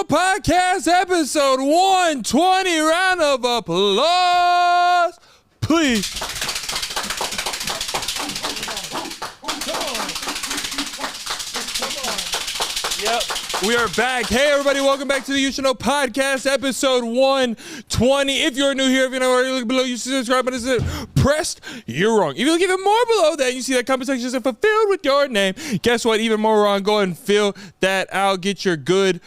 Podcast, episode 120. Round of applause, please. Yep, we are back. Hey, everybody, welcome back to the You Should Know Podcast, episode 120. If you're new here, if you're not already, look below, you see the subscribe button. Is pressed? You're wrong. If you look even more below that, you see that comment section is fulfilled with your name. Guess what? Even more wrong. Go ahead and fill that out. Get your good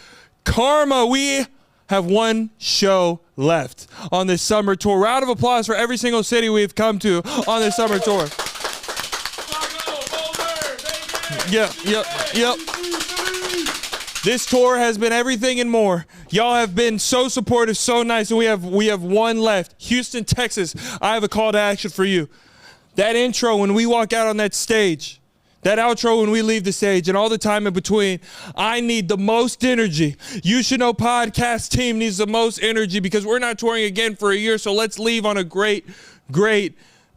karma. We have one show left on this summer tour. Round of applause for every single city we've come to on this summer tour. Yep. This tour has been everything and more. Y'all have been so supportive, so nice, and we have one left. Houston, Texas. I have a call to action for you. That intro when we walk out on that stage, that outro when we leave the stage, and all the time in between, I need the most energy. You Should Know Podcast team needs the most energy because we're not touring again for a year, so let's leave on a great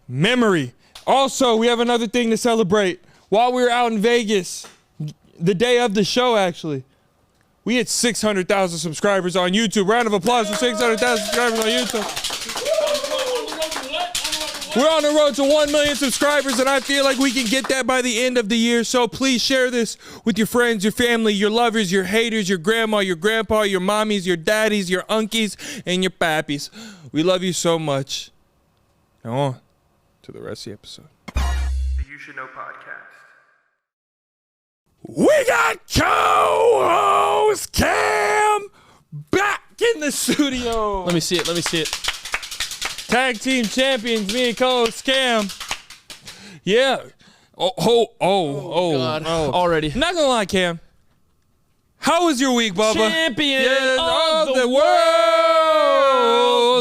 memory. Also, we have another thing to celebrate. While we were out in Vegas, the day of the show, actually, we had 600,000 subscribers on YouTube. Round of applause for 600,000 subscribers on YouTube. We're on the road to 1 million subscribers, and I feel like we can get that by the end of the year. So please share this with your friends, your family, your lovers, your haters, your grandma, your grandpa, your mommies, your daddies, your unkies, and your pappies. We love you so much. Now on to the rest of the episode. The You Should Know Podcast. We got co-host Cam back in the studio. Let me see it. Tag team champions, me and co-host Cam. Yeah. Oh, God. Already. Not gonna lie, Cam. How was your week, Bubba? Champion of the world.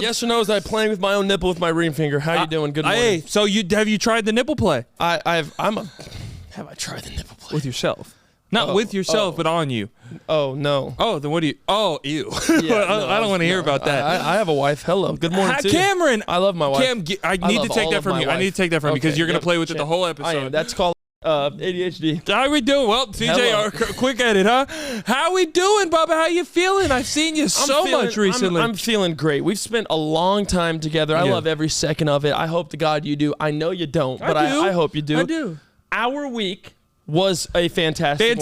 Yes or no? Is I playing with my own nipple with my ring finger? How you doing? Good morning. Hey, so have you tried the nipple play? Have I tried the nipple play? With yourself. Not with yourself, but on you. Oh, no. Oh, then what do you... Oh, ew. Yeah, I don't want to hear about that. I have a wife. Hello. Good morning, too. Cameron. I love my wife. Cam, I need to take that from you. I need to take that from you because you're going to play with it the whole episode. I am. That's called ADHD. How we doing? Well, TJ, quick edit, huh? How we doing, Bubba? How you feeling? I've seen you much recently. I'm feeling great. We've spent a long time together. I love every second of it. I hope to God you do. I know you don't, but I hope you do. I do. Our week was a fantastic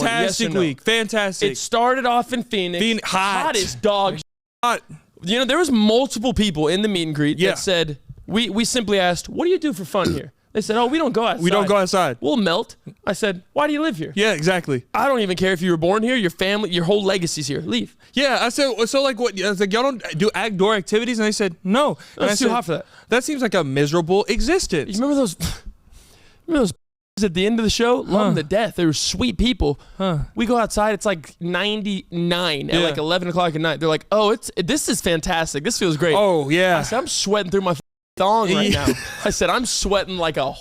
week. Fantastic. It started off in Phoenix. Hot as dog. Hot. You know, there was multiple people in the meet and greet that said, we simply asked, what do you do for fun here? They said, oh, we don't go outside. We don't go outside. We'll melt. I said, why do you live here? Yeah, exactly. I don't even care if you were born here, your family, your whole legacy's here. Leave. Yeah, I said, so like what? I was like, y'all don't do outdoor activities? And they said, no. And It's too hot for that. That seems like a miserable existence. You remember those at the end of the show? Love them to death. They were sweet people. We go outside, it's like 99 at like 11 o'clock at night. They're like, oh, this is fantastic. This feels great. Oh, yeah. I said, I'm sweating through my thong right now. I said, I'm sweating like a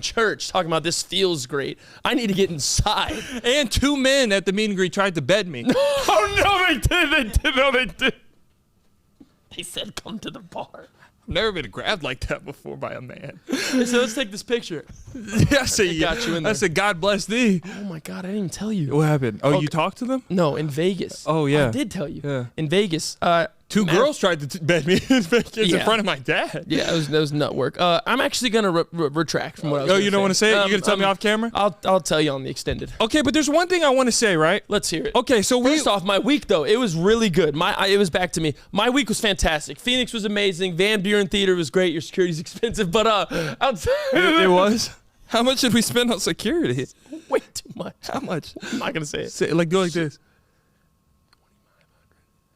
church talking about this feels great. I need to get inside. And 2 men at the meet and greet tried to bed me. Oh, no, they did. They said, come to the bar. I've never been grabbed like that before by a man. They said, let's take this picture. I said, God bless thee. Oh, my God, I didn't even tell you. What happened? Oh, you talked to them? No, in Vegas. Oh, yeah. I did tell you. Yeah. In Vegas. 2 girls tried to bed me in Vegas in front of my dad. Yeah, it was nut work. I'm actually going to retract from what I was you don't want to say it? You're going to tell me off camera? I'll tell you on the extended. Okay, but there's one thing I want to say, right? Let's hear it. Okay, so First off, my week, though, it was really good. It was back to me. My week was fantastic. Phoenix was amazing. Van Buren Theater was great. Your security's expensive, but outside it was? How much did we spend on security? Way too much. How much? I'm not going to say it. Go like this.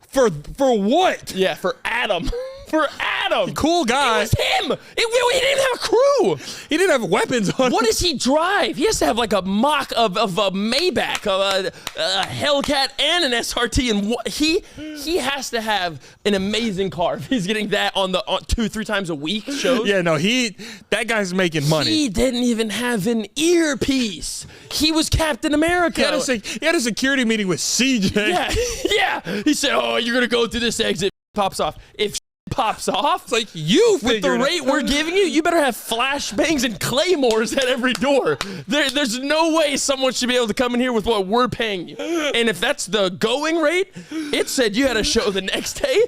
For what? Yeah, for Adam. For Adam. Cool guy. It was him. He didn't have a crew. He didn't have weapons on. What does he drive? He has to have like a mock of a Maybach, a Hellcat, and an SRT. And he has to have an amazing car if he's getting that on 2-3 times a week shows. Yeah, no, that guy's making money. He didn't even have an earpiece. He was Captain America. He had a security meeting with CJ. Yeah. He said, oh, you're going to go through this exit. Pops off. If pops off. It's like you With the figured rate we're giving you, you better have flashbangs and claymores at every door. There's no way someone should be able to come in here with what we're paying you. And if that's the going rate, it said you had a show the next day.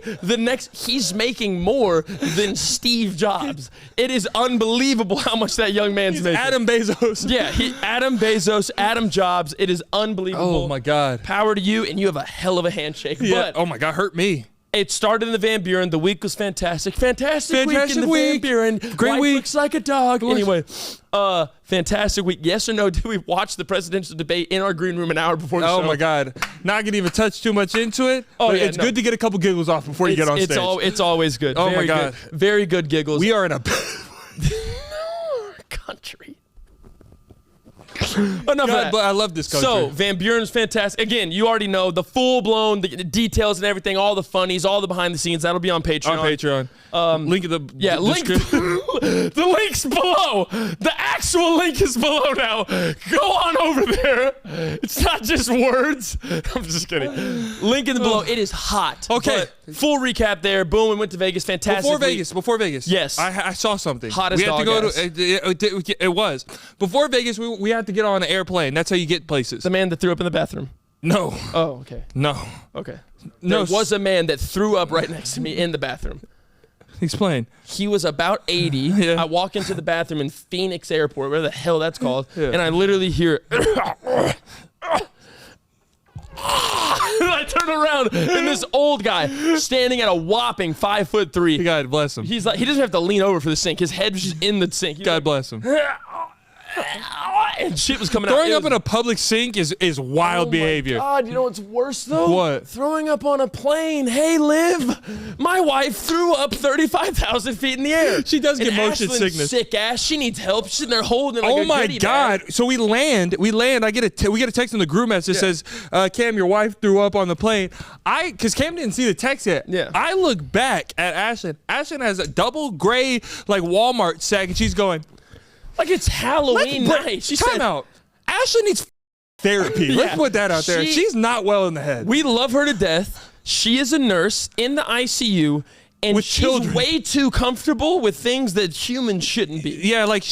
He's making more than Steve Jobs. It is unbelievable how much that young man's making. Adam Bezos. Yeah, Adam Bezos, Adam Jobs. It is unbelievable. Oh my God. Power to you, and you have a hell of a handshake. Yeah. But Oh my God, hurt me. it started in the Van Buren. The week was fantastic. Fantastic week in the week. Van Buren. Great Wife week. looks like a dog. Anyway, fantastic week. Yes or no? Did we watch the presidential debate in our green room an hour before the show? Oh my God. Not gonna even touch too much into it. Oh, but yeah, it's no. good to get a couple giggles off before you get on stage. It's always good. Oh Very my God. good. Very good giggles. We are in a country. Enough of that. But I love this country. So, Van Buren's fantastic. Again, you already know the full-blown, the details and everything, all the funnies, all the behind-the-scenes. That'll be on Patreon. On Patreon. Link in the Link. The link's below. The actual link is below now. Go on over there. It's not just words. I'm just kidding. Link in the below. It is hot. Okay. But full recap there. Boom, we went to Vegas. Fantastic. Before Vegas. Yes. I saw something. Hot as we had to go dog to. It was. Before Vegas, we had to get on an airplane. That's how you get places. The man that threw up in the bathroom. No. Oh, okay. No. Okay. No. There was a man that threw up right next to me in the bathroom. Explain. He was about 80. Yeah. I walk into the bathroom in Phoenix Airport, whatever the hell that's called, and I literally hear. And I turn around, and this old guy standing at a whopping 5'3". God bless him. He's like, he doesn't have to lean over for the sink. His head was just in the sink. God bless him. And shit was coming out. Throwing up in a public sink is wild behavior. God, you know what's worse though? What? Throwing up on a plane. Hey, Liv, my wife threw up 35,000 feet in the air. She does get And motion Ashlyn's sickness. Sick ass. She needs help. She's sitting there holding like Oh a my goodie God! bag. So we land. We get a text in the group message that says, "Cam, your wife threw up on the plane." Because Cam didn't see the text yet. Yeah. I look back at Ashlyn. Ashlyn has a double gray like Walmart sack, and she's going, Like it's Halloween night. She "Time said, out. Ashlyn needs therapy." Let's put that out there. She's not well in the head. We love her to death. She is a nurse in the ICU. And With she's children. way too comfortable with things that humans shouldn't be. Yeah, like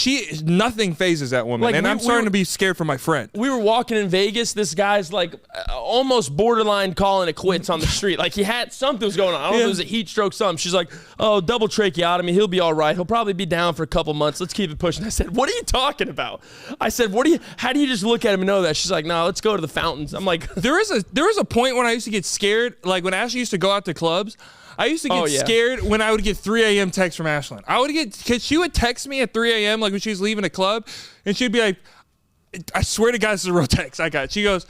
nothing phases that woman, Like, and we- I'm we starting were- to be scared for my friend. We were walking in Vegas. This guy's like almost borderline calling it quits on the street. Like he had something was going on. I don't know if it was a heat stroke, something. She's like, "Oh, double tracheotomy. He'll be all right. He'll probably be down for a couple months. Let's keep it pushing." I said, "What are you talking about?" I said, how do you just look at him and know that?" She's like, "No, let's go to the fountains." I'm like, There was a point when I used to get scared, like when Ashley used to go out to clubs. I used to get scared when I would get 3 a.m. texts from Ashlyn. Because she would text me at 3 a.m. like when she was leaving a club, and she'd be like, "I swear to God, this is a real text I got." She goes,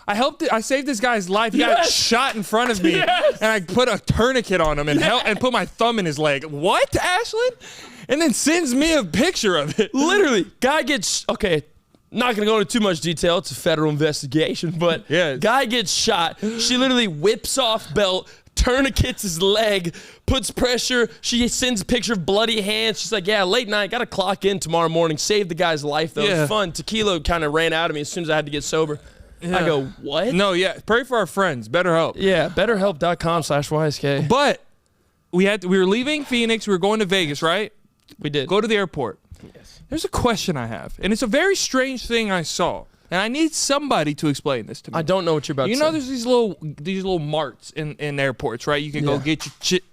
I saved this guy's life. He got shot in front of me, and I put a tourniquet on him and put my thumb in his leg." What, Ashlyn? And then sends me a picture of it. literally, guy gets, okay, not going to go into too much detail. It's a federal investigation, but guy gets shot. She literally whips off belt, tourniquets his leg, puts pressure. She sends a picture of bloody hands. She's like, "Yeah, late night. Got to clock in tomorrow morning." Saved the guy's life, though. It was fun. Tequila kind of ran out of me as soon as I had to get sober. I go, "What?" No, pray for our friends. BetterHelp. Yeah, betterhelp.com/YSK. But we were leaving Phoenix. We were going to Vegas, right? We did. Go to the airport. Yes. There's a question I have, and it's a very strange thing I saw, and I need somebody to explain this to me. I don't know what you're about to say. You know, there's these little marts in airports, right? You can go get your chip.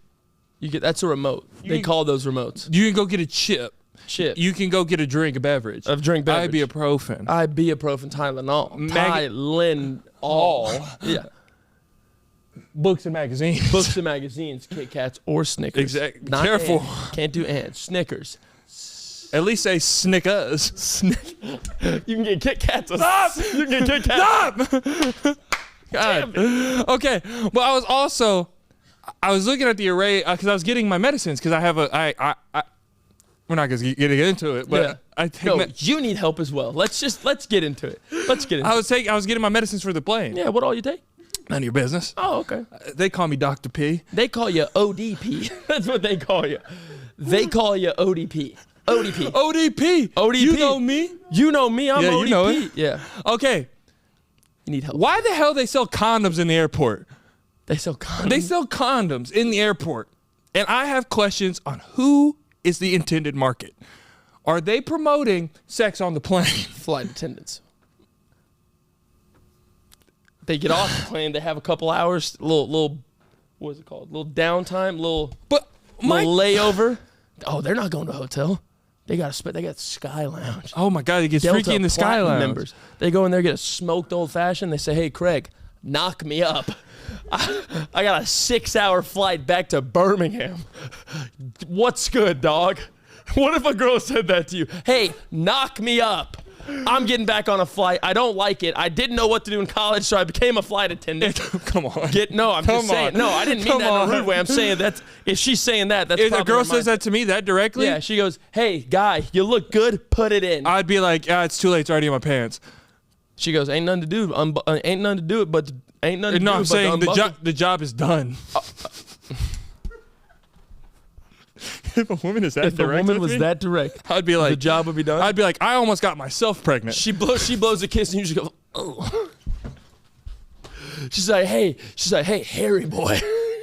That's a remote. They call those remotes. You can go get a chip. You can go get a drink, a beverage. Beverage. Ibuprofen. Ibuprofen, Tylenol. Yeah. Books and magazines. Books and magazines, Kit Kats or Snickers. Exactly. Not Careful. Can't do and. Snickers. At least say Snickers. You can get Kit Kats. Stop! You can get Kit Kats. Stop! God. Okay. Well, I was looking at the array because I was getting my medicines because I have we're not going to get into it, but I take you need help as well. Let's get into it. I was getting my medicines for the plane. Yeah, what all you take? None of your business. Oh, okay. They call me Dr. P. They call you ODP. That's what they call you. They call you ODP. ODP. ODP. ODP. You know me? You know me. I'm ODP. You know it. Yeah. Okay. You need help. Why the hell they sell condoms in the airport? They sell condoms. They sell condoms in the airport. And I have questions on who is the intended market. Are they promoting sex on the plane? Flight attendants. They get off the plane. They have a couple hours, little, what is it called? Little downtime, little layover. Oh, they're not going to a hotel. They got Sky Lounge. Oh my God, it gets Delta freaky in the Sky Platinum Lounge. members. They go in there, get a smoked old fashioned. They say, "Hey, Craig, knock me up. I got a 6-hour flight back to Birmingham. What's good, dog?" What if a girl said that to you? "Hey, knock me up. I'm getting back on a flight. I don't like it. I didn't know what to do in college, so I became a flight attendant." Come on. I'm just saying. No, I didn't mean that in a rude way. I'm saying if she's saying that, that's if probably a girl her says mindset. that to me that directly, Yeah, she goes, "Hey, guy, you look good. Put it in." I'd be like, it's too late. It's already in my pants. She goes, "Ain't nothing to do. Ain't nothing to do it, but ain't nothing to do." No, I'm saying unbuckle." the job is done. If a woman is that If a direct woman with was me, that direct, I'd be like, the job would be done. I'd be like, I almost got myself pregnant. She blows a kiss, and you just go, "Oh." She's like, "Hey, hairy boy."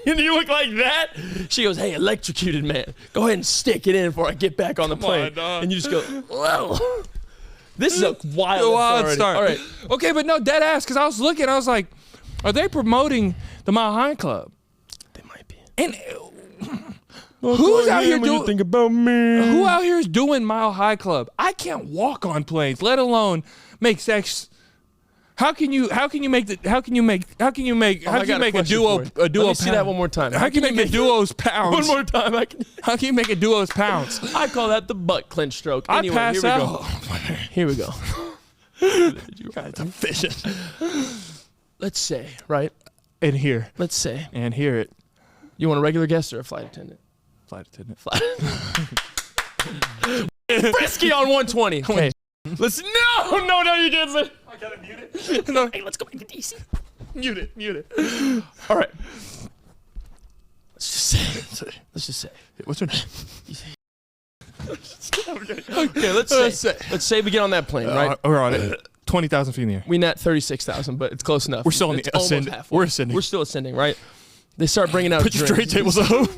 And you look like that. She goes, "Hey, electrocuted man, go ahead and stick it in before I get back on the plane." on, dog. And you just go, "Whoa." This is a wild start. All right. Okay, but no, dead ass, because I was looking, I was like, are they promoting the Mile High Club? They might be. And who's out here doing? Think about me. Who out here is doing Mile High Club? I can't walk on planes, let alone make sex. How can you make a duo Let me see that one more time. How can you make a duo's pounds? One more time. How can you make a duo's pounds? I call that the butt clench stroke. I Anyway, pass here we out. go. Here we go. You guys are fishing. Let's say, right? And here. Let's say. And hear it. You want a regular guest or a flight attendant? Flight attendant. Frisky on 120. Okay. Listen. No, you can't say. I gotta mute it. No. Hey, let's go back to DC. Mute it. All right. Let's just say. What's her name? Okay, let's say we get on that plane, right? We're on it. 20,000 feet in the air. We net 36,000, but it's close enough. We're still on It's the almost ascend. halfway. We're ascending. We're still ascending, right? They start bringing out Put your drinks. straight tables up.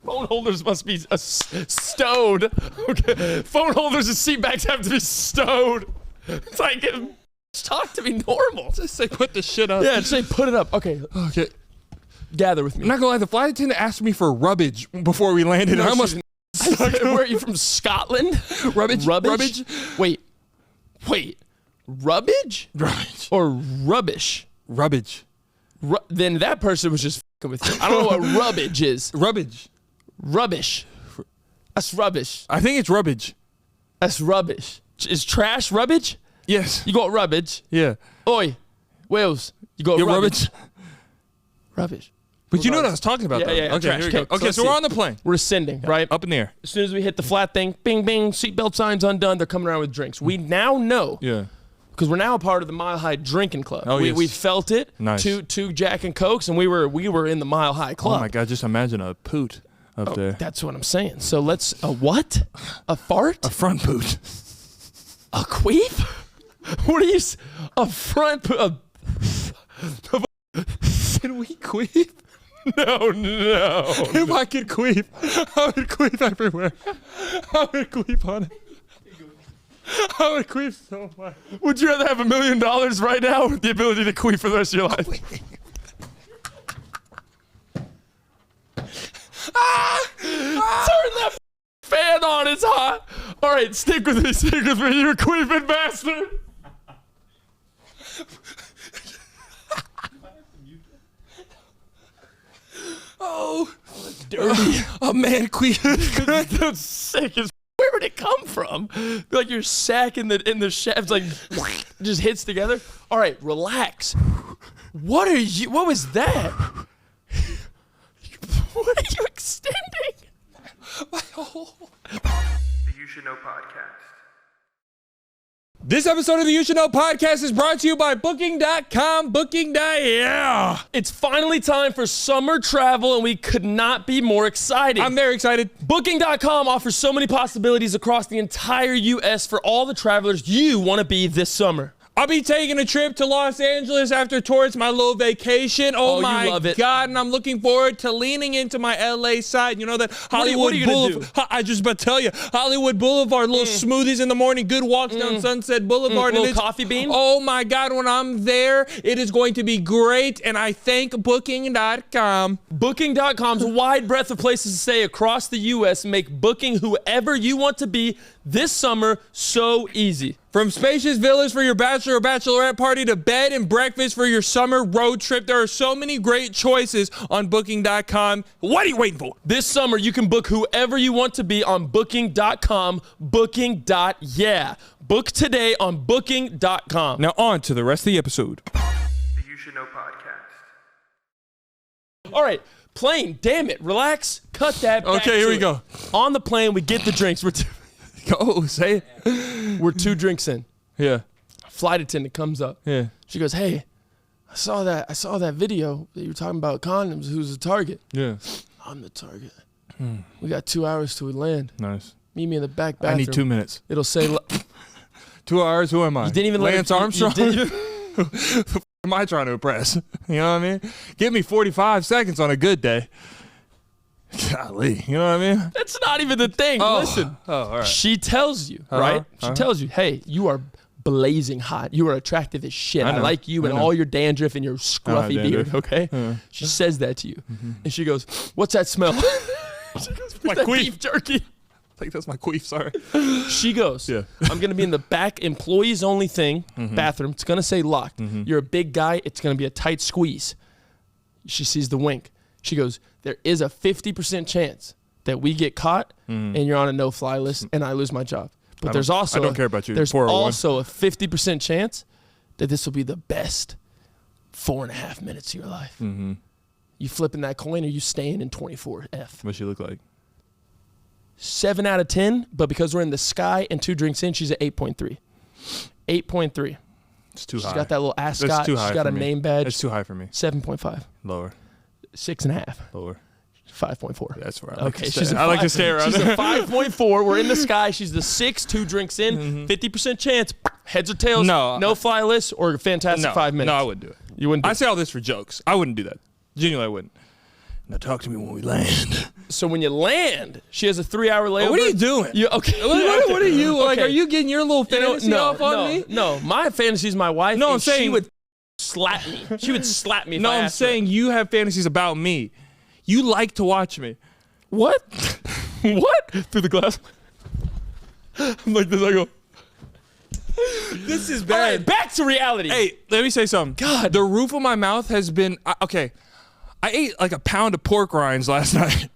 Phone holders must be stowed. Okay. Phone holders and seat backs have to be stowed. It's like, talk to me normal. Just say put the shit up. Yeah, just say put it up. Okay, Okay. gather with me. I'm not gonna lie. The flight attendant asked me for rubbish before we landed. No, and I almost she's- Where are you from? Scotland? rubbish. Wait. Rubbage? Rubbish. Or rubbish? Rubbish. Then that person was just fucking with you. I don't know what rubbage is. Rubbish. Rubbish. That's rubbish. I think it's rubbish. That's rubbish. Is trash rubbish? Yes. You got rubbish. Yeah. Oi, Wales. You got Your rubbish. rubbish. Rubbish. But you know what I was talking about, Yeah, though. yeah, Okay, trash. here we go. Okay, Okay, let's so see. we're on the plane. We're ascending, right? Up in the air. As soon as we hit the flat thing, bing, bing, seatbelt signs undone. They're coming around with drinks. We now know, Yeah. because we're now a part of the Mile High Drinking Club. Oh, yes. We felt it. Nice. Two Jack and Cokes, and we were in the Mile High Club. Oh my God! Just imagine a poot up there. That's what I'm saying. So let's a what? A fart? A front poot. A queef? What are you? A front? Can we queef? No. If I could queef, I would queef everywhere. I would queef on it. I would queef so much. Would you rather have $1 million right now with the ability to queef for the rest of your life? Turn that fan on, it's hot. All right, stick with me, you queefing bastard. Oh, Dirty. a man queef. That's sick as. Where would it come from? Like your sack in the shaft, like just hits together. All right, relax. What was that? What are you extending? My whole. The You Should Know podcast. This episode of the You Should Know podcast is brought to you by Booking.com. Booking.yeah. It's finally time for summer travel, and we could not be more excited. I'm very excited. Booking.com offers so many possibilities across the entire U.S. for all the travelers you want to be this summer. I'll be taking a trip to Los Angeles after towards my little vacation. Oh my you love it. God, and I'm looking forward to leaning into my LA side. You know that Hollywood what are you gonna Boulevard. I just about to tell you, Hollywood Boulevard, little smoothies in the morning, good walks down Sunset Boulevard. Little and it's, coffee bean? Oh my God, when I'm there, it is going to be great, and I thank Booking.com. Booking.com's wide breadth of places to stay across the U.S. make booking whoever you want to be this summer so easy. From spacious villas for your bachelor or bachelorette party to bed and breakfast for your summer road trip, there are so many great choices on Booking.com. What are you waiting for? This summer, you can book whoever you want to be on Booking.com. Booking.yeah. Book today on Booking.com. Now on to the rest of the episode. The You Should Know podcast. All right, plane, damn it, relax, cut that back Okay, here to we it. go. On the plane, we get the drinks. Go, say it. We're 2 drinks in. Yeah, Flight attendant comes up. yeah. She goes, hey, I saw that video that you were talking about condoms. Who's the target? Yeah. I'm the target. We got 2 hours till we land. Nice. Meet me in the back bathroom. I need 2 minutes. It'll say... 2 hours? Who am I? You didn't even let Lance it, Armstrong? You didn't, Who am I trying to impress? You know what I mean? Give me 45 seconds on a good day. Golly, you know what I mean? that's not even the thing. Listen. Oh, all right. She tells you, right? She tells you, hey, you are blazing hot. You are attractive as shit. I know. like you and I know. all your dandruff and your scruffy beard, dandruff. okay? She says that to you. And she goes, what's that smell? My that queef. beef jerky. Like that's my queef, sorry. She goes, Yeah. I'm going to be in the back employees only thing, bathroom. It's going to say locked. You're a big guy. It's going to be a tight squeeze. She sees the wink. She goes, there is a 50% chance that we get caught and you're on a no-fly list and I lose my job. But there's also I don't care about you. There's 401. also a 50% chance that this will be the best 4.5 minutes of your life. You flipping that coin or you staying in 24F? What's she look like? 7 out of 10, but because we're in the sky and 2 drinks in, she's at 8.3. 8.3. It's too high. She's got that little ascot. That's too high She's got for a me. name badge. That's too high for me. 7.5. Lower. 6.5. Lower. 5.4. That's where I like Okay, to she's stay. a I like to five- stay around She's there. a 5.4. We're in the sky. She's the 6. 2 drinks in. 50% chance. Heads or tails. No. fly list or a fantastic No, 5 minutes. no, I wouldn't do it. You wouldn't do I it. say all this for jokes. I wouldn't do that. Genuinely, I wouldn't. Now talk to me when we land. So when you land, she has a 3-hour layover. What are you doing? Okay. What are you like? Okay. Are you getting your little You know, fantasy no, off on me? No, my fantasy is my wife. No, and I'm saying- she would slap me. She would slap me. If No, I I'm asked her. saying you have fantasies about me. You like to watch me. What? What? Through the glass. I'm like this. I go. This is All bad. right, back to reality. Hey, let me say something. God. The roof of my mouth has been okay. I ate like a pound of pork rinds last night.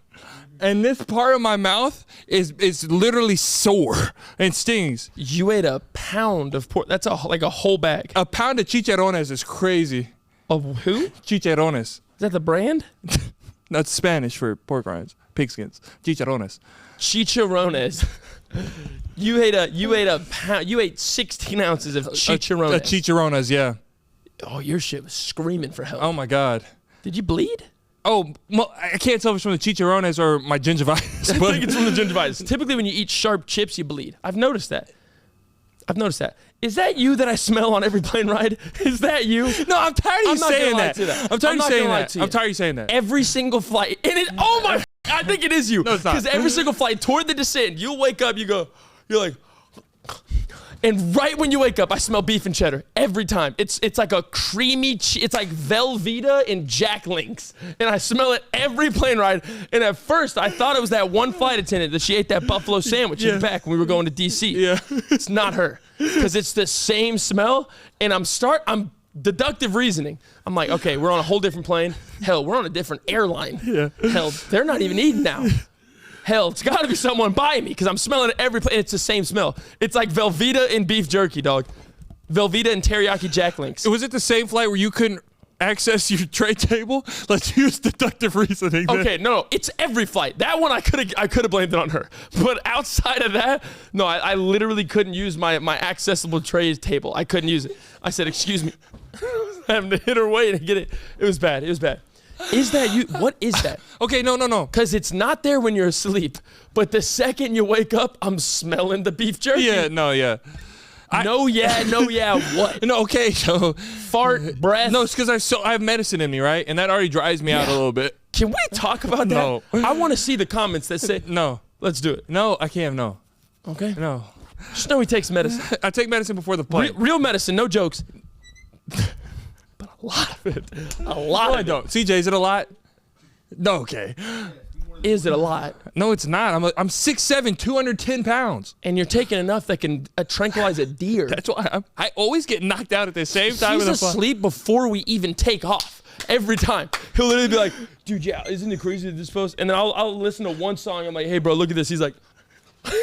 And this part of my mouth is literally sore and stings. You ate a pound of pork. That's like a whole bag. A pound of chicharrones is crazy. Of who? Is Chicharrones. that the brand? That's Spanish for pork rinds. Pigskins. Chicharrones. Chicharrones. You ate a pound. You ate 16 ounces of chicharrones. Chicharrones, yeah. Oh, your shit was screaming for help. Oh my God. Did you bleed? Oh, well, I can't tell if it's from the chicharrones or my gingivitis. I But think it's from the gingivitis. Typically, when you eat sharp chips, you bleed. I've noticed that. Is that you that I smell on every plane ride? Is that you? no, I'm tired of you I'm not gonna saying lie that. to that. I'm tired I'm of you not saying gonna lie that. to you. I'm tired of you saying that. Every single flight. And it, oh my, I think it is you. No, it's not. Because every single flight toward the descent, you'll wake up, you're like, and right when you wake up, I smell beef and cheddar every time. It's like a creamy, it's like Velveeta and Jack Links. And I smell it every plane ride. And at first, I thought it was that one flight attendant that she ate that buffalo sandwich in the back when we were going to DC. Yeah. It's not her. Because it's the same smell. And I'm deductive reasoning. I'm like, okay, we're on a whole different plane. Hell, we're on a different airline. Yeah. Hell, they're not even eating now. Hell, it's got to be someone by me because I'm smelling it every place. It's the same smell. It's like Velveeta and beef jerky, dog. Velveeta and teriyaki Jack Links. Was it the same flight where you couldn't access your tray table? Let's use deductive reasoning. then. Okay, no, it's every flight. That one I could have blamed it on her. But outside of that, no, I literally couldn't use my accessible tray table. I couldn't use it. I said, excuse me. Having to hit her way to get it. It was bad. Is that you? What is that? Okay, no. Because it's not there when you're asleep. But the second you wake up, I'm smelling the beef jerky. Yeah, no, yeah. No, yeah, what? No, okay, so Fart, breath. no, it's because I have medicine in me, right? And that already dries me out a little bit. Can we talk about that? No. I want to see the comments that say, No. let's do it. No, I can't. No. Okay. No. Just know he takes medicine. I take medicine before the play. Real medicine, no jokes. But a lot of it. A lot No, of I it. don't. CJ, is it a lot? No, okay. Is it a lot? No, it's not. I'm 6'7", 210 pounds. And you're taking enough that can tranquilize a deer. That's why I always get knocked out at the same time. He's asleep before we even take off. Every time. He'll literally be like, dude, yeah, isn't it crazy that this post? And then I'll listen to one song. I'm like, hey, bro, look at this. He's like,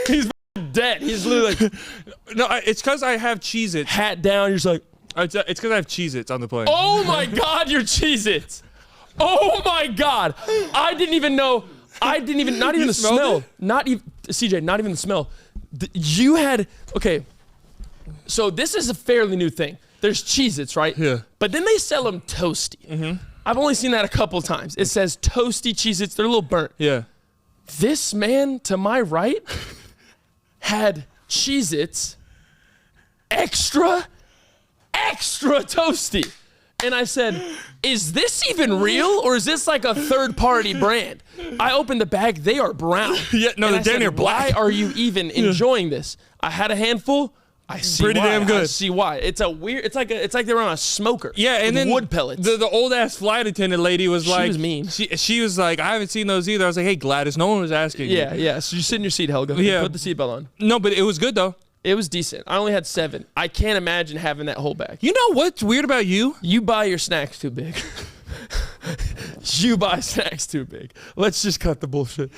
he's dead. He's literally like, No, it's because I have Cheez-Its. hat down. You're just like, It's because I have Cheez-Its on the plane. oh my God, you're Cheez-Its. Oh my God. I didn't even know. Not even the smelled smell. it? Not even, CJ, not even the smell. You had, okay, so this is a fairly new thing. There's Cheez-Its, right? Yeah. But then they sell them toasty. Mm-hmm. I've only seen that a couple times. It says toasty Cheez-Its. They're a little burnt. Yeah. This man to my right had Cheez-Its extra toasty. And I said, is this even real or is this like a third-party brand? I opened the bag. They are brown. Yeah, no, And they're I damn said, near black. why are you even enjoying this? I had a handful. I see Pretty why. damn good. I see why. It's a weird. It's like they were on a smoker. Yeah, and with then wood pellets. The old ass flight attendant lady was like, was mean. She was like, I haven't seen those either. I was like, hey Gladys, no one was asking. yeah, you. yeah. So you sit in your seat, Helga. Yeah. Put the seatbelt on. No, but it was good though. It was decent. I only had 7. I can't imagine having that whole bag. You know what's weird about you? You buy your snacks too big. You buy snacks too big. Let's just cut the bullshit.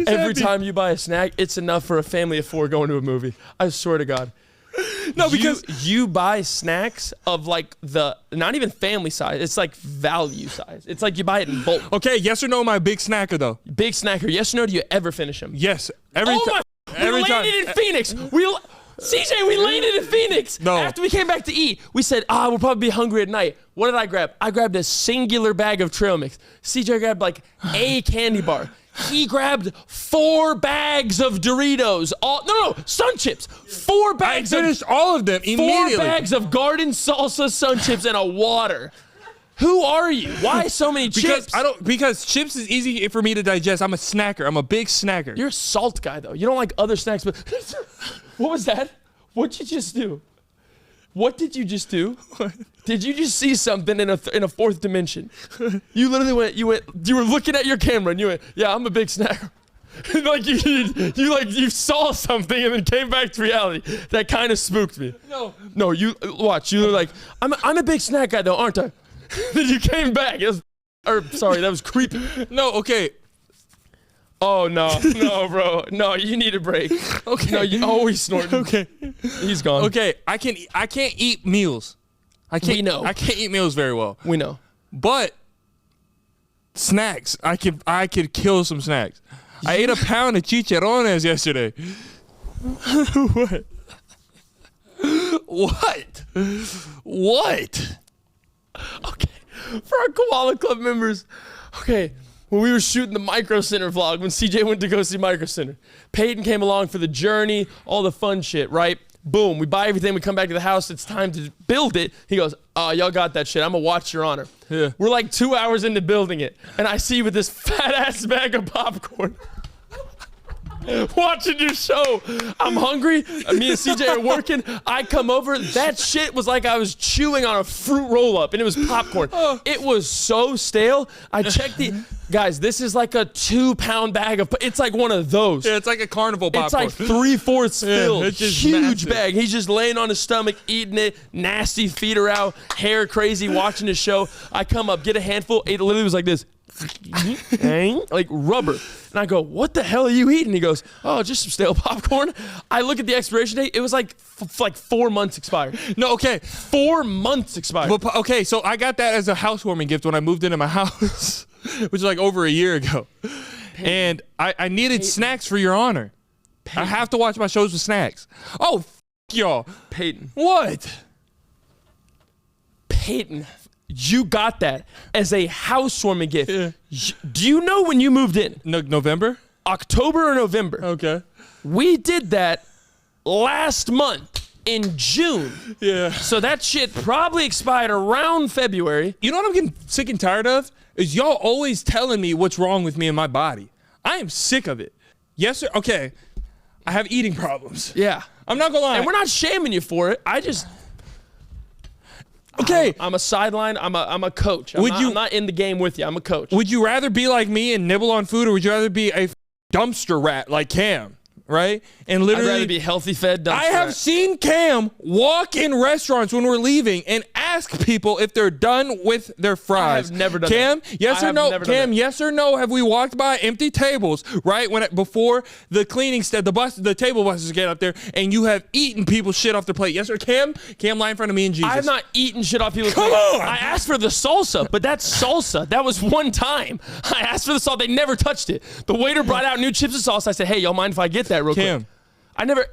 Every time you buy a snack, it's enough for a family of 4 going to a movie. I swear to God. No, because you buy snacks of like the not even family size. It's like value size. It's like you buy it in bulk. okay, yes or no, my big snacker though. Big snacker. Yes or no? Do you ever finish them? Yes, every Oh time. my! We landed in Phoenix. CJ, we landed in Phoenix. No. After we came back to eat, we said, we'll probably be hungry at night. What did I grab? I grabbed a singular bag of trail mix. CJ grabbed like a candy bar. He grabbed 4 bags of Doritos. Sun Chips. 4 bags. I finished all of them immediately. 4 bags of garden salsa Sun Chips and a water. Who are you? Why so many chips? Because chips is easy for me to digest. I'm a snacker. I'm a big snacker. You're a salt guy though. You don't like other snacks, but what was that? What'd you just do? What did you just do? Did you just see something in a 4th dimension? You literally went. You were looking at your camera and you went, "Yeah, I'm a big snacker." Like you saw something and then came back to reality. That kind of spooked me. No, you watch. You were like, "I'm a big snack guy though, aren't I?" Then you came back. That was creepy. No, okay. Oh no, bro, no, you need a break. Okay. No, you always snorting. Okay. He's gone. Okay, I can't eat meals. I can't eat meals very well. We know. But snacks, I could kill some snacks. I ate a pound of chicharrones yesterday. What? Okay, for our Koala Club members, okay, when we were shooting the Micro Center vlog, when CJ went to go see Micro Center, Peyton came along for the journey, all the fun shit, right? Boom, we buy everything, we come back to the house, it's time to build it. He goes, y'all got that shit, I'm gonna watch your honor. Yeah. We're like 2 hours into building it, and I see you with this fat ass bag of popcorn. Watching your show. I'm hungry. Me and CJ are working. I come over. That shit was like I was chewing on a fruit roll up and it was popcorn. It was so stale. I checked guys, this is like a 2-pound bag of, it's like one of those. Yeah, it's like a carnival popcorn. It's like 3/4 filled. it's just Huge massive. bag. He's just laying on his stomach, eating it. Nasty feet are out. Hair crazy, watching his show. I come up, get a handful. It literally was like this. Like rubber. And I go, what the hell are you eating? He goes, just some stale popcorn. I look at the expiration date. It was like 4 months expired. No, okay. 4 months expired. Well, okay, so I got that as a housewarming gift when I moved into my house, which is like over a year ago. Peyton. And I needed snacks for your honor. Peyton. I have to watch my shows with snacks. Oh, y'all. Peyton. What? Peyton. You got that as a housewarming gift. Yeah. Do you know when you moved in? November? October or November? Okay. We did that last month. in June. Yeah. So that shit probably expired around February. You know what I'm getting sick and tired of? Is y'all always telling me what's wrong with me and my body. I am sick of it. Yes, sir. Okay. I have eating problems. Yeah. I'm not gonna lie. And we're not shaming you for it. Okay. I'm a sideline. I'm a coach. I'm not in the game with you. I'm a coach. Would you rather be like me and nibble on food, or would you rather be a dumpster rat like Cam? Right? And literally, I'd rather be healthy fed dumpster I have rat. seen Cam walk in restaurants when we're leaving and ask people if they're done with their fries. I have never done Cam, that. yes I or have no? never done Cam, that. yes or no? Have we walked by empty tables, right? Before the cleaning the table buses get up there, and you have eaten people's shit off their plate? Yes or Cam? Cam, lie in front of me and Jesus. I have not eaten shit off people's Come plate. on! I asked for the salsa, but that's salsa. That was one time. I asked for the salsa. They never touched it. The waiter brought out new chips and salsa. I said, hey, y'all mind if I get that real Cam. quick?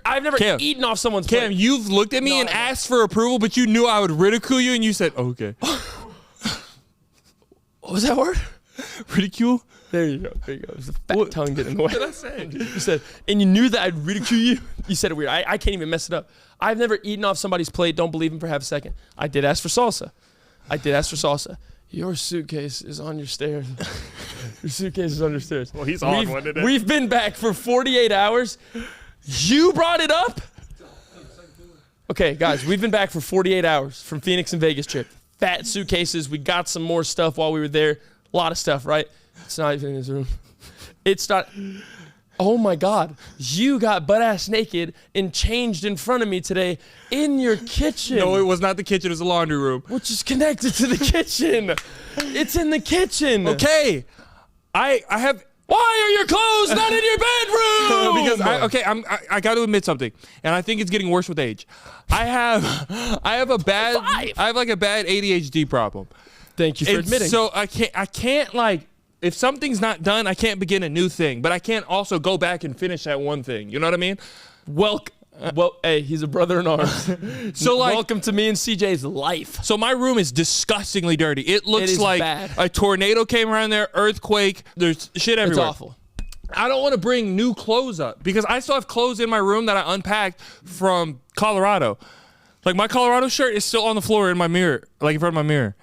I've never Cam. eaten off someone's Cam, plate. you've looked at me No, and I haven't. asked for approval, but you knew I would ridicule you, and you said, okay. What was that word? Ridicule? There you go. There you go. It was the fat tongue getting in the way. What did I say? You said, and you knew that I'd ridicule you. You said it weird. I can't even mess it up. I've never eaten off somebody's plate. Don't believe him for half a second. I did ask for salsa. Your suitcase is on your stairs. Your suitcase is on your stairs. Well, he's on one today. We've been back for 48 hours. You brought it up? Okay, guys, we've been back for 48 hours from Phoenix and Vegas trip. Fat suitcases. We got some more stuff while we were there. A lot of stuff, right? It's not even in his room. It's not. Oh my God. You got butt ass naked and changed in front of me today in your kitchen. No, it was not the kitchen. It was the laundry room. Which is connected to the kitchen. It's in the kitchen. Okay. I have... Why are your clothes not in your bedroom? Because I got to admit something, and I think it's getting worse with age. I have a bad ADHD problem. Thank you for admitting. So I can't like, if something's not done, I can't begin a new thing, but I can't also go back and finish that one thing. You know what I mean? Well, hey, he's a brother in arms. So like, welcome to me and CJ's life. so my room is disgustingly dirty. It looks is like bad. a tornado came around there, earthquake. There's shit everywhere. It's awful. I don't want to bring new clothes up because I still have clothes in my room that I unpacked from Colorado. Like my Colorado shirt is still on the floor in my mirror, like in front of my mirror.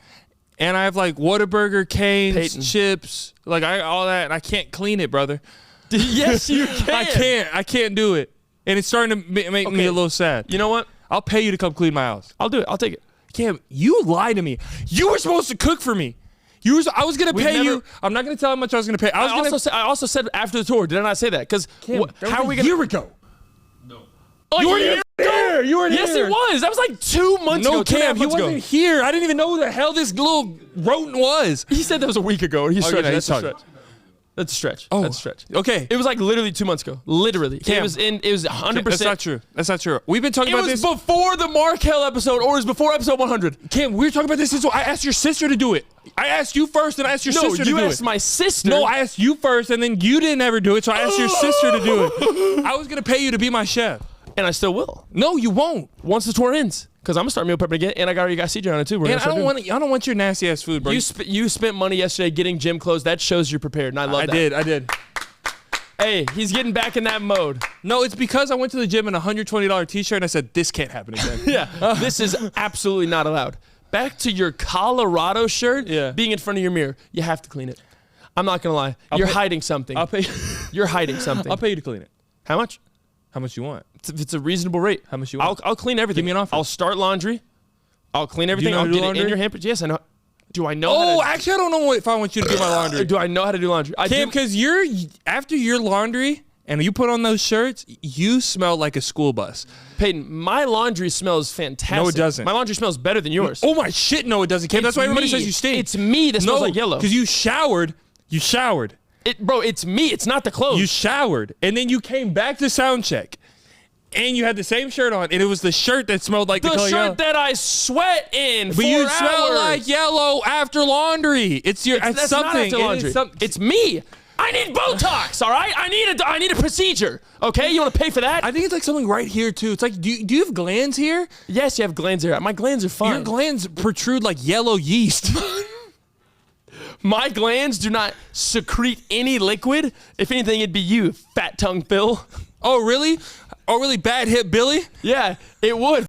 And I have like Whataburger, Cane's, Peyton. chips, like all that, and I can't clean it, brother. Yes, you can. I can't do it. And it's starting to make me Okay. a little sad. You know what? I'll pay you to come clean my house. I'll do it. I'll take it. Cam, you lied to me. You were supposed to cook for me. I was gonna pay you. I'm not gonna tell how much I was gonna pay. I also said after the tour. Did I not say that? Because how are we gonna? A year ago. Oh, You weren't here. You weren't Yes, here. it was. That was like 2 months ago. No, 2.5 Cam, he months ago. wasn't here. I didn't even know who the hell this little rodent was. He said that was a week ago. He's stretching. yeah, That's he's a stretch. That's a stretch. Oh. That's a stretch. Okay. It was like literally 2 months ago. Literally. Cam. It was 100%. That's not true. That's not true. We've been talking It about was this. before the Markel episode, or it was before episode 100. Cam, we were talking about this since I asked your sister to do it. I asked you first, and I asked your No, sister to do you it. asked my sister. No, I asked you first, and then you didn't ever do it, so I asked your sister to do it. I was gonna pay you to be my chef. And I still will. No, you won't. Once the tour ends. Because I'm going to start meal prepping again, and I already got CJ on it too. We're And gonna start I don't want your nasty ass food, bro. You spent money yesterday getting gym clothes. That shows you're prepared, and I love that. I did. Hey, he's getting back in that mode. No, it's because I went to the gym in a $120 t-shirt and I said, this can't happen again. Yeah, this is absolutely not allowed. Back to your Colorado shirt being in front of your mirror. You have to clean it. I'm not going to lie. You're hiding something. I'll pay. You're hiding something. I'll pay you to clean it. How much? How much you want? It's a reasonable rate. How much you want? I'll clean everything. Give me an offer. I'll start laundry. I'll clean everything. know how I'll to do get it in laundry? your hampers. Yes, I know. Do I know? Oh, how to, actually, I don't know if I want you to do my laundry. do I know how to do laundry? I Cam, do. because after your laundry and you put on those shirts, you smell like a school bus. Peyton, my laundry smells fantastic. No, it doesn't. My laundry smells better than yours. Oh my shit, no, it doesn't, Cam. That's why everybody says you stink. It's me that smells like yellow. because you showered. You showered. Bro, it's me. It's not the clothes. You showered, and then you came back to sound check, and you had the same shirt on, and it was the shirt that smelled like the color yellow. shirt that I sweat in But 4 you hours. smell like yellow after laundry. It's That's something. not after laundry. It's me. I need Botox, all right? I need a procedure, okay? You want to pay for that? I think it's like something right here too. It's like, do you have glands here? Yes, you have glands here. My glands are fine. Your glands protrude like yellow yeast. My glands do not secrete any liquid. If anything, it'd be you, fat tongue Phil. Oh, really? Oh, really? Bad hit Billy? Yeah, it would.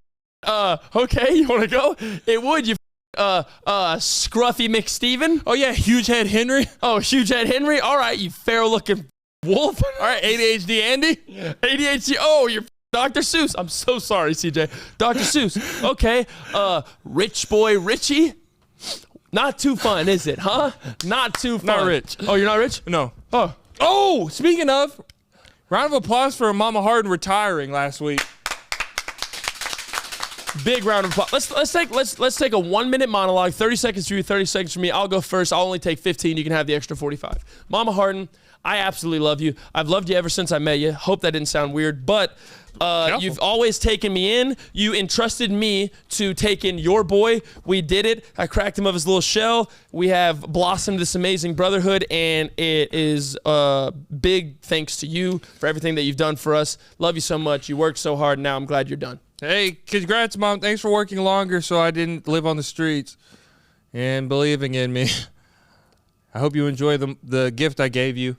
Okay, you want to go? It would. You scruffy McSteven. Oh, yeah, huge head Henry. Oh, huge head Henry. All right, you feral-looking wolf. All right, ADHD Andy. ADHD. Oh, you're Dr. Seuss. I'm so sorry, CJ. Dr. Seuss. Okay. Rich boy Richie. Not too fun, is it, huh? Not too fun. Not rich. Oh, you're not rich? No. Oh, Speaking of, round of applause for Mama Hardin retiring last week. big round of applause. Let's take a 1 minute monologue. 30 seconds for you, 30 seconds for me. I'll go first. I'll only take 15. You can have the extra 45. Mama Hardin, I absolutely love you. I've loved you ever since I met you. Hope that didn't sound weird, but you've always taken me in. You entrusted me to take in your boy. We did it. I cracked him of his little shell. We have blossomed this amazing brotherhood, and it is big thanks to you for everything that you've done for us. Love you so much. You worked so hard. Now I'm glad you're done. Hey, congrats, Mom. Thanks for working longer so I didn't live on the streets and believing in me. I hope you enjoy the gift I gave you.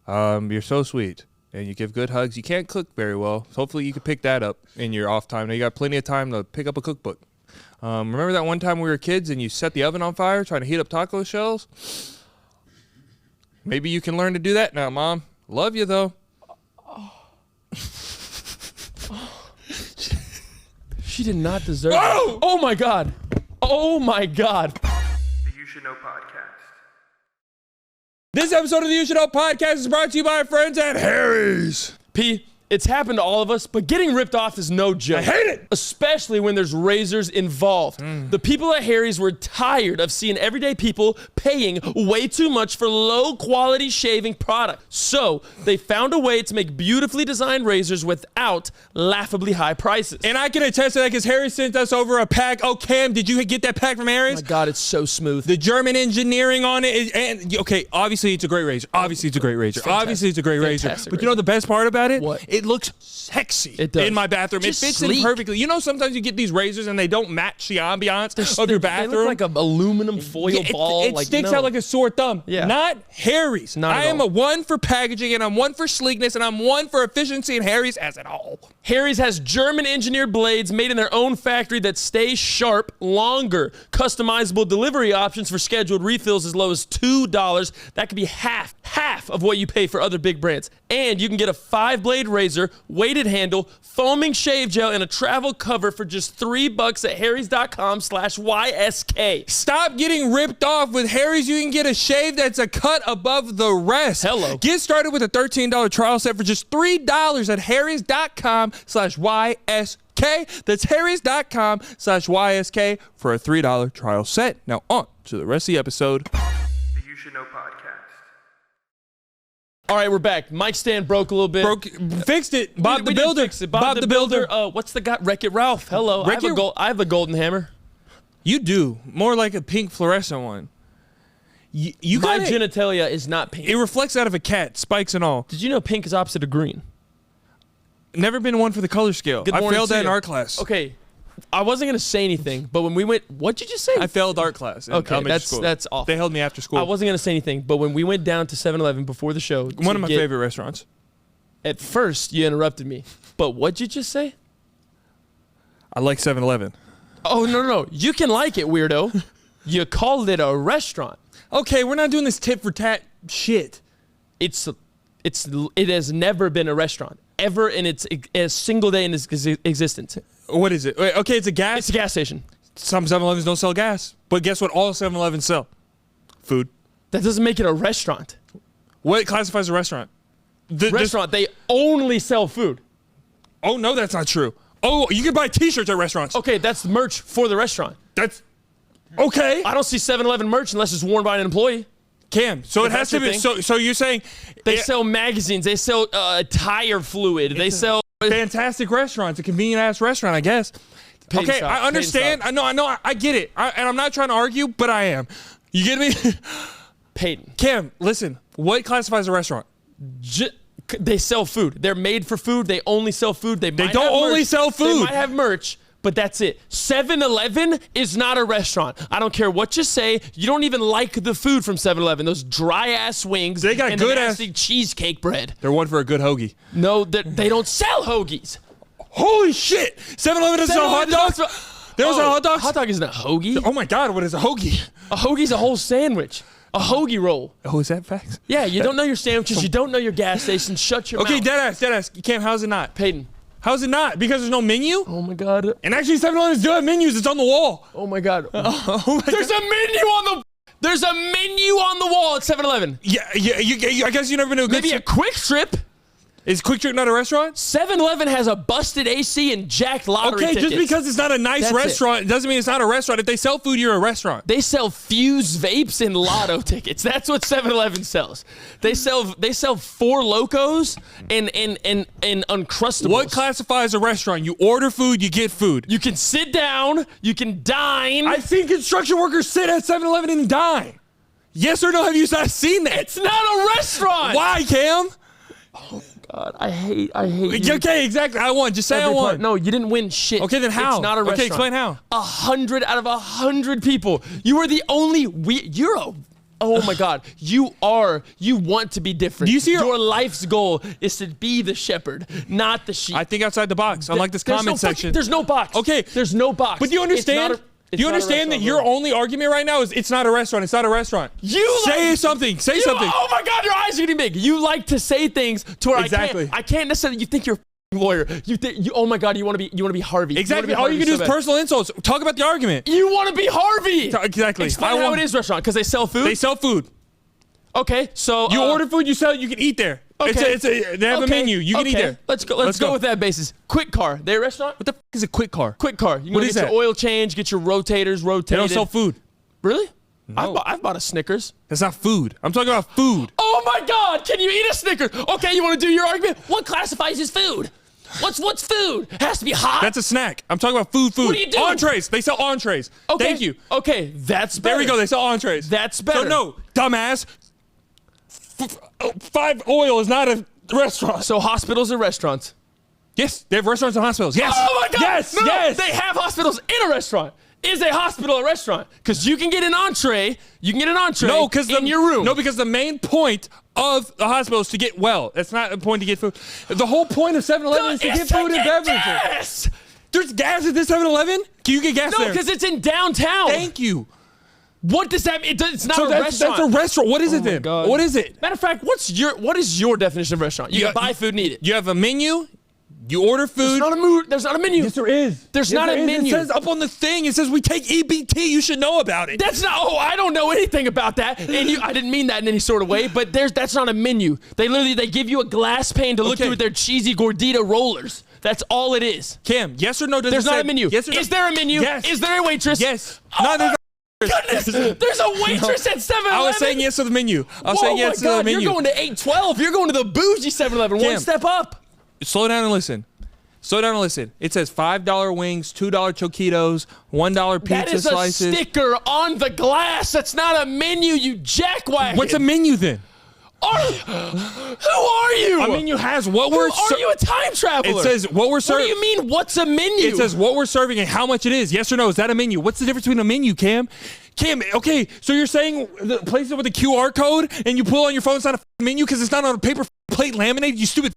You're so sweet, and you give good hugs. You can't cook very well. So hopefully you can pick that up in your off time. Now you got plenty of time to pick up a cookbook. Remember that one time we were kids and you set the oven on fire trying to heat up taco shells? Maybe you can learn to do that now, Mom. Love you, though. She did not deserve it. Oh, my God. Oh, my God. The You Should Know podcast. This episode of the You Should Know podcast is brought to you by our friends at Harry's. P, it's happened to all of us, but getting ripped off is no joke. I hate it. Especially when there's razors involved. The people at Harry's were tired of seeing everyday people paying way too much for low-quality shaving product. So they found a way to make beautifully designed razors without laughably high prices. And I can attest to that because Harry sent us over a pack. Oh, Cam, did you get that pack from Oh Harry's? my God, it's so smooth. The German engineering on it is, and okay, obviously it's a great razor. Obviously it's a great razor. Obviously it's a great razor. Fantastic But you know the best part about it? What? It looks sexy. It does. In my bathroom. Just it fits sleek. in perfectly. You know sometimes you get these razors and they don't match the ambiance of your bathroom. They look like an aluminum foil Yeah, ball. It sticks out like a sore thumb. Yeah. Not Harry's. Not at I am all. a one for packaging, and I'm one for sleekness, and I'm one for efficiency, and Harry's has it all. Harry's has German engineered blades made in their own factory that stay sharp longer. Customizable delivery options for scheduled refills as low as $2. That could be half of what you pay for other big brands. And you can get a 5-blade razor, weighted handle, foaming shave gel, and a travel cover for just $3 at harrys.com/YSK. Stop getting ripped off. With Harry's, you can get a shave that's a cut above the rest. Hello. Get started with a $13 trial set for just $3 at harrys.com/YSK. That's harrys.com/YSK for a $3 trial set. Now on to the rest of the episode. The You Should Know podcast. All right, we're back. Mic stand broke a little bit. Fixed it. Bob We the did Builder. fix it. Bob the Builder. What's the guy? Wreck-It Ralph. Hello. I have a golden hammer. You do. More like a pink fluorescent one. You My got genitalia is not pink. It reflects out of a cat, spikes and all. Did you know pink is opposite of green? Never been one for the color scale. Good I morning failed to that in you. art class. Okay, I wasn't gonna say anything, but when we went, what'd you just say? I failed art class in Okay, elementary school. that's awful. They held me after school. I wasn't gonna say anything, but when we went down to 7-Eleven before the show, One of my favorite restaurants. At first, you interrupted me, but what'd you just say? I like 7-Eleven. Oh no, you can like it, weirdo. You called it a restaurant. Okay, we're not doing this tit for tat shit. It has never been a restaurant ever in a single day in its existence. What is it? Wait, okay, it's a gas. It's a gas station. Some 7-Elevens don't sell gas. But guess what all 7-Elevens sell? Food. That doesn't make it a restaurant. What classifies a restaurant? Restaurant, they only sell food. Oh, no, that's not true. Oh, you can buy t-shirts at restaurants. Okay, that's merch for the restaurant. That's... Okay. I don't see 7-Eleven merch unless it's worn by an employee. Cam, so If it has that's to your be... thing. So you're saying... They sell magazines. They sell tire fluid. They sell... Fantastic restaurants. A convenient-ass restaunt, I guess. Peyton Okay, stop. I understand. Peyton I know. I get it. And I'm not trying to argue, but I am. You get me? Peyton. Cam, listen. What classifies a restaurant? They sell food. They're made for food. They only sell food. They don't only sell food. They might have merch, but that's it. 7-Eleven is not a restaurant. I don't care what you say. You don't even like the food from 7-Eleven. Those dry-ass wings They got and good the ass nasty cheesecake bread. They're one for a good hoagie. No, they don't sell hoagies. Holy shit! 7-Eleven doesn't sell hot dogs? They don't sell hot dogs? Hot dog isn't a hoagie. Oh my God, what is a hoagie? A hoagie's a whole sandwich. A hoagie roll. Oh, is that facts? Yeah, you don't know your sandwiches. You don't know your gas station. Shut your mouth. Okay, deadass. Cam, how's it not? Peyton. How's it not? Because there's no menu? Oh my God. And actually, 7-Elevens do have menus. It's on the wall. Oh my God. Oh my There's God. a menu on the. There's a menu on the wall at 7-Eleven. Yeah. I guess you never been to a good. Maybe a Quick Trip. Is Quick Trip not a restaurant? 7-Eleven has a busted AC and jacked lottery Okay, tickets. just because it's not a nice That's restaurant, it doesn't mean it's not a restaurant. If they sell food, you're a restaurant. They sell Fuse vapes and lotto tickets. That's what 7-Eleven sells. They sell Four Locos and Uncrustables. What classifies a restaurant? You order food, you get food. You can sit down, you can dine. I've seen construction workers sit at 7-Eleven and dine. Yes or no? Have you not seen that? It's not a restaurant. Why, Cam? God, I hate you. Okay, exactly. I won. Just say I won. No, you didn't win shit. Okay, then how? It's not a restaurant. Okay, explain how. 100 out of 100 people. You are the only. You're a. Oh my God. You want to be different. Do you see your life's goal is to be the shepherd, not the sheep. I think outside the box. Unlike this comment section. There's no box. Okay. There's no box. But do you understand? Do you understand that your only argument right now is it's not a restaurant? It's not a restaurant. Say something. Say something. Oh my God, your eyes are getting big. You like to say things to where Exactly. I can't necessarily. You think you're a lawyer. You think oh my God, you want to be Harvey. Exactly. All you can do is personal insults. Talk about the argument. You want to be Harvey. Exactly. Explain how it is restaurant because they sell food. They sell food. Okay, so you order food, you sell it, you can eat there. Okay. They have a menu. You can eat there. Let's go with that basis. Quick Car. They a restaurant? What the f is a Quick Car? Quick Car. You What can is get that? your oil change, get your rotators rotated. They don't sell food. Really? No. I've bought a Snickers. That's not food. I'm talking about food. Oh my God! Can you eat a Snickers? Okay, you want to do your argument? What classifies as food? What's food? It has to be hot. That's a snack. I'm talking about food. What are you doing? Entrees. They sell entrees. Okay. Thank you. Okay, that's better. There we go. They sell entrees. That's better. So no, dumbass. 5 Oil is not a restaurant. So hospitals are restaurants. Yes, they have restaurants and hospitals. Yes. Oh my God! Yes. No, yes. they have hospitals in a restaurant. Is a hospital a restaurant? Because you can get an entree. You can get an entree. No, because in your room. No, because the main point of the hospital is to get well. That's not a point to get food. The whole point of 7-Eleven is to get food and beverages. Gas. There's gas at this 7-Eleven? Can you get gas there? No, because it's in downtown. Thank you. What does that mean? It's not So a that's restaurant. a restaurant. What is it my then? God. What is it? Matter of fact, what is your definition of restaurant? You can buy food and eat it. You have a menu. You order food. There's not a menu. Yes, there is. There's not a menu. It says up on the thing. It says we take EBT. You should know about it. That's not. Oh, I don't know anything about that. And I didn't mean that in any sort of way. But that's not a menu. They give you a glass pane to look through with their cheesy gordita rollers. That's all it is. Cam, yes or no? There's not a menu. Yes or no? Is there a menu? Yes. Is there a waitress? Yes. Oh No, there's goodness. There's a waitress at 7-Eleven. I was saying yes to the menu. I was saying yes to the menu. You're going to 812. You're going to the bougie 7-Eleven. One step up. Slow down and listen. It says $5 wings, $2 choquitos, $1 pizza slices. That is a sticker on the glass. That's not a menu, you jackwagon. What's a menu then? Who are you? A menu has what we're Are you a time traveler? It says what we're What serving. do you mean, what's a menu? It says what we're serving and how much it is. Yes or no? Is that a menu? What's the difference between a menu, Cam? Cam, okay, so you're saying the places with a QR code and you pull on your phone, it's not a menu because it's not on a paper plate laminated, you stupid.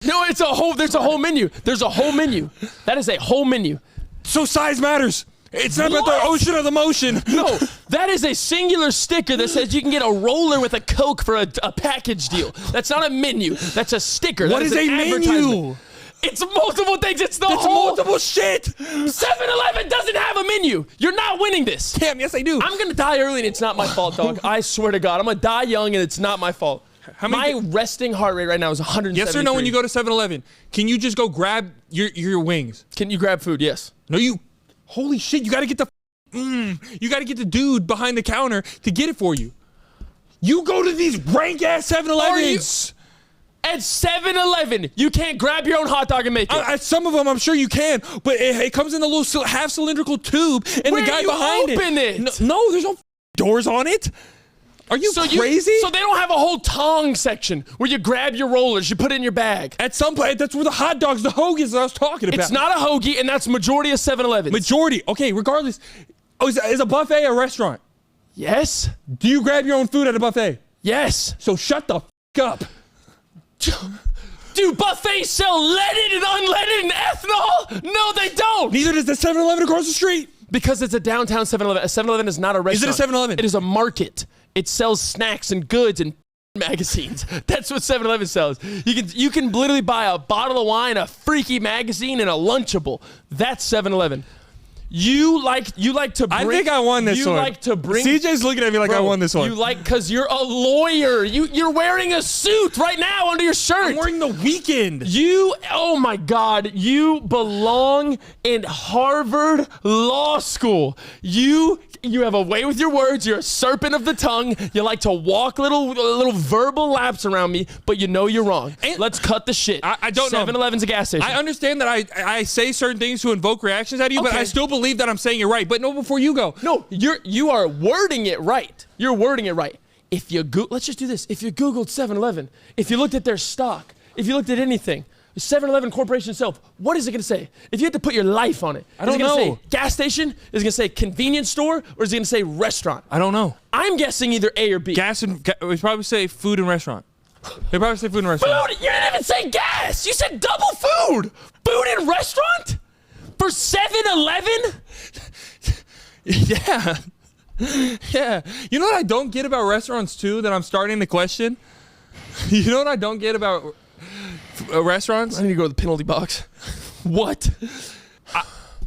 No, there's a whole menu. There's a whole menu. That is a whole menu. So size matters. It's not about the ocean or the motion. No, that is a singular sticker that says you can get a roller with a Coke for a package deal. That's not a menu. That's a sticker. What is a menu? It's multiple things. It's multiple shit. 7-Eleven doesn't have a menu. You're not winning this. Cam, yes I do. I'm going to die early and it's not my fault, dog. I swear to God. I'm going to die young and it's not my fault. My resting heart rate right now is 173. Yes or no when you go to 7-Eleven? Can you just go grab your wings? Can you grab food? Yes. No, holy shit, you got to get you got to get the dude behind the counter to get it for you. You go to these rank-ass 7-Elevens. At 7-Eleven, you can't grab your own hot dog and make it. At some of them, I'm sure you can, but it comes in a little half-cylindrical tube, and Where the guy do you behind open it? No, there's no doors on it. Are you crazy? So they don't have a whole tong section where you grab your rollers, you put it in your bag. At some place, that's where the hot dogs, the hoagies that I was talking about. It's not a hoagie, and that's majority of 7-Elevens. Majority. Okay, regardless. Oh, is a buffet a restaurant? Yes. Do you grab your own food at a buffet? Yes. So shut the up. Dude, buffets sell leaded and unleaded and ethanol? No, they don't. Neither does the 7-Eleven across the street. Because it's a downtown 7-Eleven. A 7-Eleven is not a restaurant. Is it a 7-Eleven? It is a market. It sells snacks and goods and magazines. That's what 7-Eleven sells. You can literally buy a bottle of wine, a freaky magazine, and a Lunchable. That's 7-Eleven. You like to bring... I think I won this one. You like to bring... CJ's looking at me like I won this one. You like... Because you're a lawyer. You're wearing a suit right now under your shirt. I'm wearing the Weekend. Oh my God, you belong in Harvard Law School. You have a way with your words. You're a serpent of the tongue. You like to walk little verbal laps around me, but you know you're wrong. Let's cut the shit. I don't know. 7-Eleven's a gas station. I understand that I say certain things to invoke reactions out of you, but I still believe that I'm saying it right. But no, before you go. No, you are wording it right. You're wording it right. If you let's just do this. If you Googled 7-Eleven, if you looked at their stock, if you looked at anything, 7-Eleven Corporation itself, what is it going to say? If you had to put your life on it, I don't know. Is it going to say gas station? Is it going to say convenience store? Or is it going to say restaurant? I don't know. I'm guessing either A or B. We probably say food and restaurant. They probably say food and restaurant. Food? You didn't even say gas. You said double food. Food and restaurant? For 7-Eleven? Yeah. Yeah. You know what I don't get about restaurants too that I'm starting to question? You know what I don't get about restaurants? I need to go to the penalty box. What?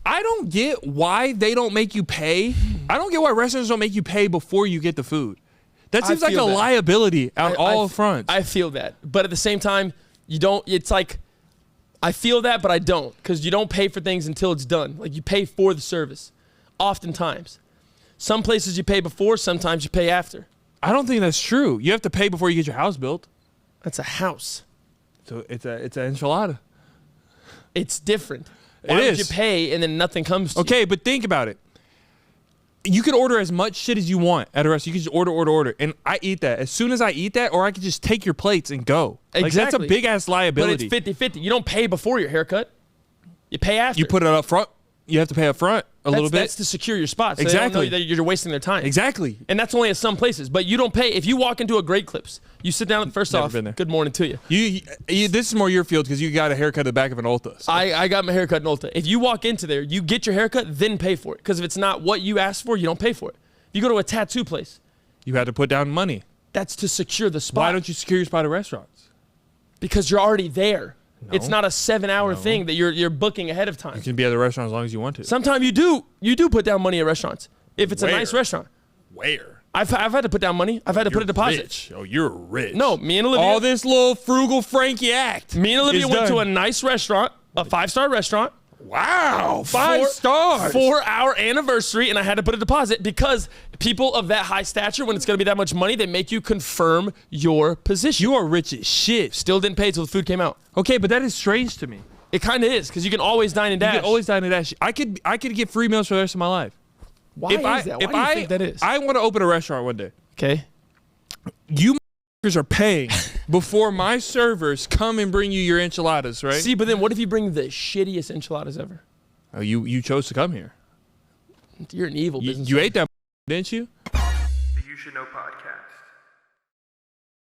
I don't get why they don't make you pay. I don't get why restaurants don't make you pay before you get the food. That seems like a liability on all fronts. I feel that. But at the same time, you don't, it's like, I feel that, but I don't. Because you don't pay for things until it's done. Like, you pay for the service. Oftentimes. Some places you pay before, sometimes you pay after. I don't think that's true. You have to pay before you get your house built. That's a house. So it's an enchilada. It's different. Why would you pay and then nothing comes to you? Okay, but think about it. You can order as much shit as you want at a restaurant. You can just order. And I eat that. As soon as I eat that, or I can just take your plates and go. Exactly. Like, that's a big-ass liability. But it's 50-50. You don't pay before your haircut. You pay after. You put it up front. You have to pay up front a little bit. That's to secure your spot. So Exactly. They don't know that you're wasting their time. Exactly. And that's only at some places. But you don't pay. If you walk into a Great Clips, you sit down. First Never off, been there. good morning to you. This is more your field because you got a haircut at the back of an Ulta. So. I got my haircut in Ulta. If you walk into there, you get your haircut, then pay for it. Because if it's not what you asked for, you don't pay for it. If you go to a tattoo place, You had to put down money. that's to secure the spot. Why don't you secure your spot at restaurants? Because you're already there. No. It's not a 7-hour thing that you're booking ahead of time. You can be at the restaurant as long as you want to. Sometimes you do put down money at restaurants. If it's a Where? nice restaurant. Where? I've had to put down money. I've had to put a deposit. Rich. Oh, you're rich. No, me and Olivia. All this little frugal Frankie act. Me and Olivia is went to done. a nice restaurant, a 5-star restaurant. Wow, 5 stars. For our anniversary, and I had to put a deposit because people of that high stature, when it's going to be that much money, they make you confirm your position. You are rich as shit. Still didn't pay till the food came out. Okay, but that is strange to me. It kind of is because you can always dine and dash. You can always dine and dash. I could get free meals for the rest of my life. Why is that? Why do you think that is? I want to open a restaurant one day. Okay. You are paying before my servers come and bring you your enchiladas, right? See, but then what if you bring the shittiest enchiladas ever? Oh, you chose to come here. You're an evil business. You ate that, didn't you? The You Should Know podcast.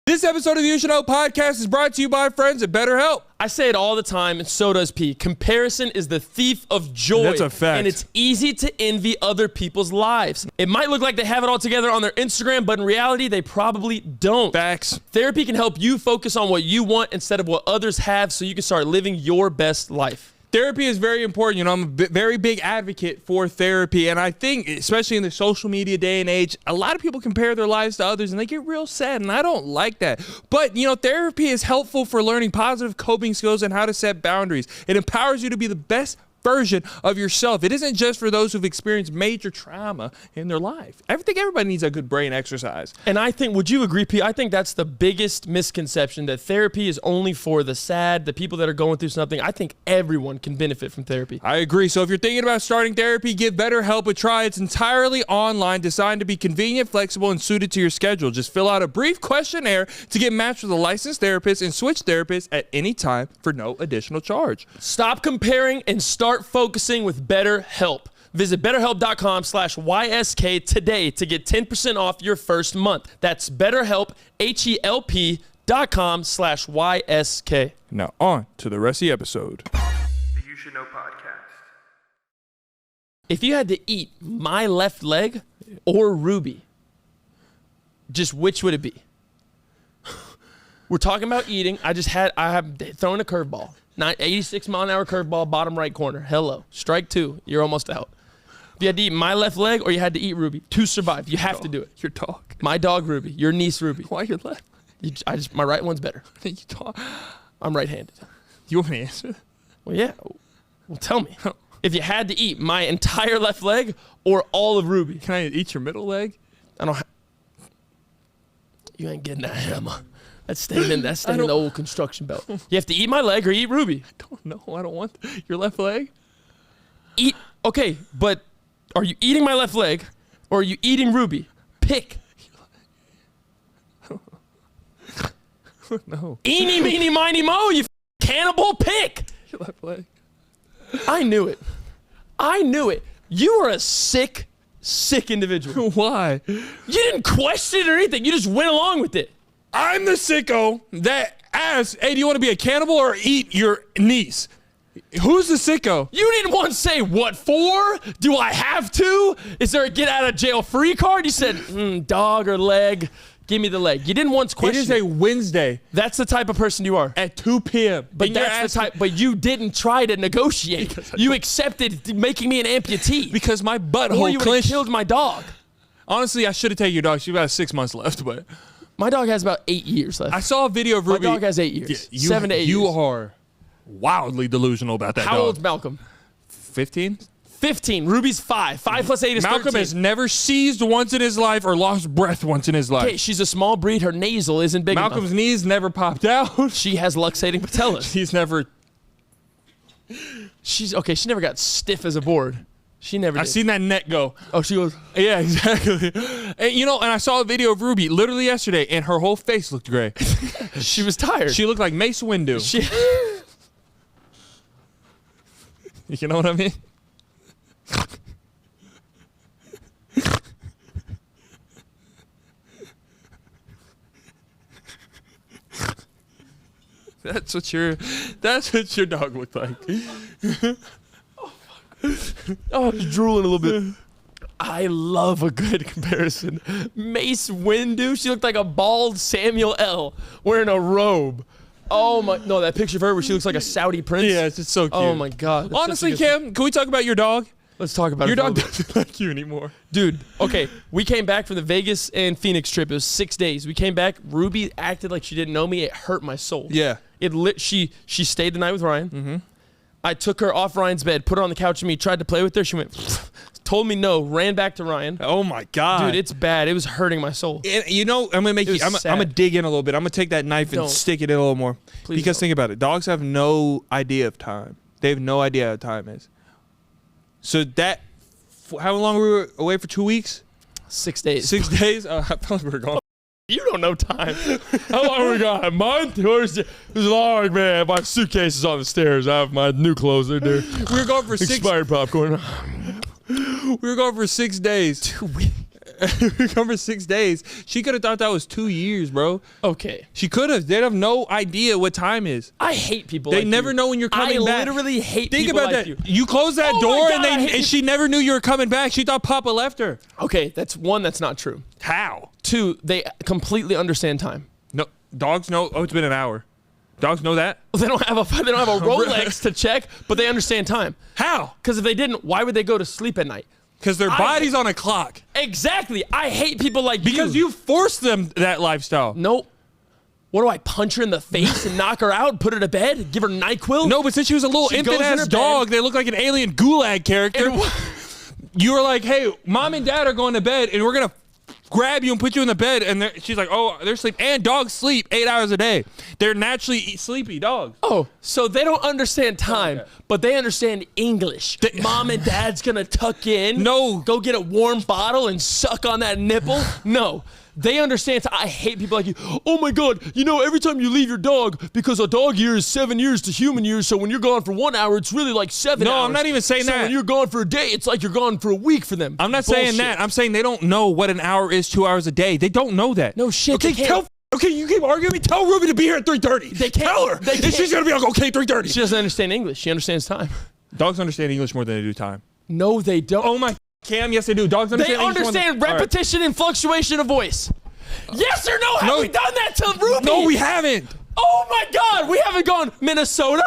This episode of the You Should Know podcast is brought to you by friends at BetterHelp. I say it all the time, and so does P. Comparison is the thief of joy. That's a fact. And it's easy to envy other people's lives. It might look like they have it all together on their Instagram, but in reality, they probably don't. Facts. Therapy can help you focus on what you want instead of what others have so you can start living your best life. Therapy is very important. You know, I'm a very big advocate for therapy. And I think, especially in the social media day and age, a lot of people compare their lives to others and they get real sad. And I don't like that. But, you know, therapy is helpful for learning positive coping skills and how to set boundaries. It empowers you to be the best version of yourself. It isn't just for those who've experienced major trauma in their life. I think everybody needs a good brain exercise. And I think, would you agree, P? I think that's the biggest misconception, that therapy is only for the sad, the people that are going through something. I think everyone can benefit from therapy. I agree. So if you're thinking about starting therapy, give BetterHelp a try. It's entirely online, designed to be convenient, flexible, and suited to your schedule. Just fill out a brief questionnaire to get matched with a licensed therapist and switch therapists at any time for no additional charge. Stop comparing and start focusing with BetterHelp. Visit BetterHelp.com/YSK today to get 10% off your first month. That's BetterHelp, HELP.com/YSK. Now on to the rest of the episode. The You Should Know podcast. If you had to eat my left leg or Ruby, just which would it be? We're talking about eating. I have thrown a curveball. 86-mile-an-hour curveball, bottom right corner. Hello. Strike two. You're almost out. If you had to eat my left leg or you had to eat Ruby to survive, you have to do it. Your dog. My dog Ruby. Your niece Ruby. Why your left? My right one's better. You talk. I'm right-handed. You want me to answer? Well, yeah. Well, tell me. If you had to eat my entire left leg or all of Ruby. Can I eat your middle leg? You ain't getting that hammer. That's staying in the old construction belt. You have to eat my leg or eat Ruby. I don't know. I don't want your left leg. Okay, but are you eating my left leg or are you eating Ruby? Pick. No. Eeny, meeny, miny, mo, you cannibal, pick. Your left leg. I knew it. You are a sick individual. Why? You didn't question it or anything. You just went along with it. I'm the sicko that asks, hey, do you want to be a cannibal or eat your niece? Who's the sicko? You didn't once say, what for? Do I have to? Is there a get out of jail free card? You said, dog or leg. Give me the leg. You didn't once question it. It is a Wednesday. That's the type of person you are. At 2 p.m. But that's the type. But you didn't try to negotiate. You accepted making me an amputee. Because my butthole or you would have clenched. killed my dog. Honestly, I should have taken your dog. She's about 6 months left, but my dog has about 8 years left. I saw a video of Ruby. My dog has 8 years. 7 to 8 years. You are wildly delusional about that dog. How old's Malcolm? 15? 15. Ruby's 5. 5 plus 8 is Malcolm 13. has never seized once in his life or lost breath once in his life. Okay, she's a small breed. Her nasal isn't big Malcolm's enough. knees never popped out. She has luxating patellas. She's never. She never got stiff as a board. She never did. I've seen that neck go. Oh, she goes. Yeah, exactly. And I saw a video of Ruby literally yesterday, and her whole face looked gray. She was tired. She looked like Mace Windu. You know what I mean? That's what your dog looked like. Oh, I was drooling a little bit. I love a good comparison. Mace Windu, she looked like a bald Samuel L. wearing a robe. Oh my, no, that picture of her where she looks like a Saudi prince. Yeah, it's just so cute. Oh my God. Honestly, Kim, can we talk about your dog? Let's talk about your it. dog doesn't like you anymore. Dude, okay, we came back from the Vegas and Phoenix trip. It was 6 days. We came back. Ruby acted like she didn't know me. It hurt my soul. Yeah. She stayed the night with Ryan. Mm-hmm. I took her off Ryan's bed, put her on the couch with me, tried to play with her. She went, told me no, ran back to Ryan. Oh my God. Dude, it's bad. It was hurting my soul. And I'm gonna make you. I'm gonna dig in a little bit. I'm gonna take that knife and stick it in a little more. Please because don't. think about it. Dogs have no idea of time. They have no idea how time is. So that, how long were we away for? 2 weeks? 6 days. 6 days? I felt like we were gone. You don't know time. How long were we gone? A month? It was long, man. My suitcase is on the stairs. I have my new clothes in there. We were gone for expired popcorn. We were gone for 6 days. 2 weeks. We were gone for 6 days. She could have thought that was 2 years, bro. Okay. She could have. They'd have no idea what time is. I hate people They like never you. know when you're coming back. I literally hate Think people about like that. you. You closed that Oh door my God, and she never knew you were coming back. She thought Papa left her. Okay, that's not true. How? 2, they completely understand time. No, dogs know. Oh, it's been an hour. Dogs know that. They don't have a Rolex to check, but they understand time. How? Because if they didn't, why would they go to sleep at night? Because their body's on a clock. Exactly. I hate people like you. Because you forced them that lifestyle. Nope. What do I punch her in the face and knock her out and put her to bed? Give her NyQuil? No, but since she was a little infant-ass dog, they look like an alien gulag character. You were like, hey, mom and dad are going to bed, and we're going to grab you and put you in the bed. And she's like, oh, they're asleep. And dogs sleep 8 hours a day. They're naturally sleepy dogs. Oh, so they don't understand time, but they understand English. Mom and dad's going to tuck in. No. Go get a warm bottle and suck on that nipple. No. They understand. I hate people like you. Oh my God, you know, every time you leave your dog, because a dog year is 7 years to human years, so when you're gone for 1 hour, it's really like 7 hours. No, I'm not even saying that. So when you're gone for a day, it's like you're gone for a week for them. I'm not saying that. I'm saying they don't know what an hour is, 2 hours a day. They don't know that. No shit. Okay, you keep arguing with me. Tell Ruby to be here at 3:30. They can't. Tell her. They And she's going to be like, okay, 3:30. She doesn't understand English. She understands time. Dogs understand English more than they do time. No, they don't. Oh my Cam, yes they do. Dogs understand English more than... They understand repetition and fluctuation of voice. Yes or no? Have we done that to Ruby? No, we haven't. Oh my God, we haven't gone Minnesota?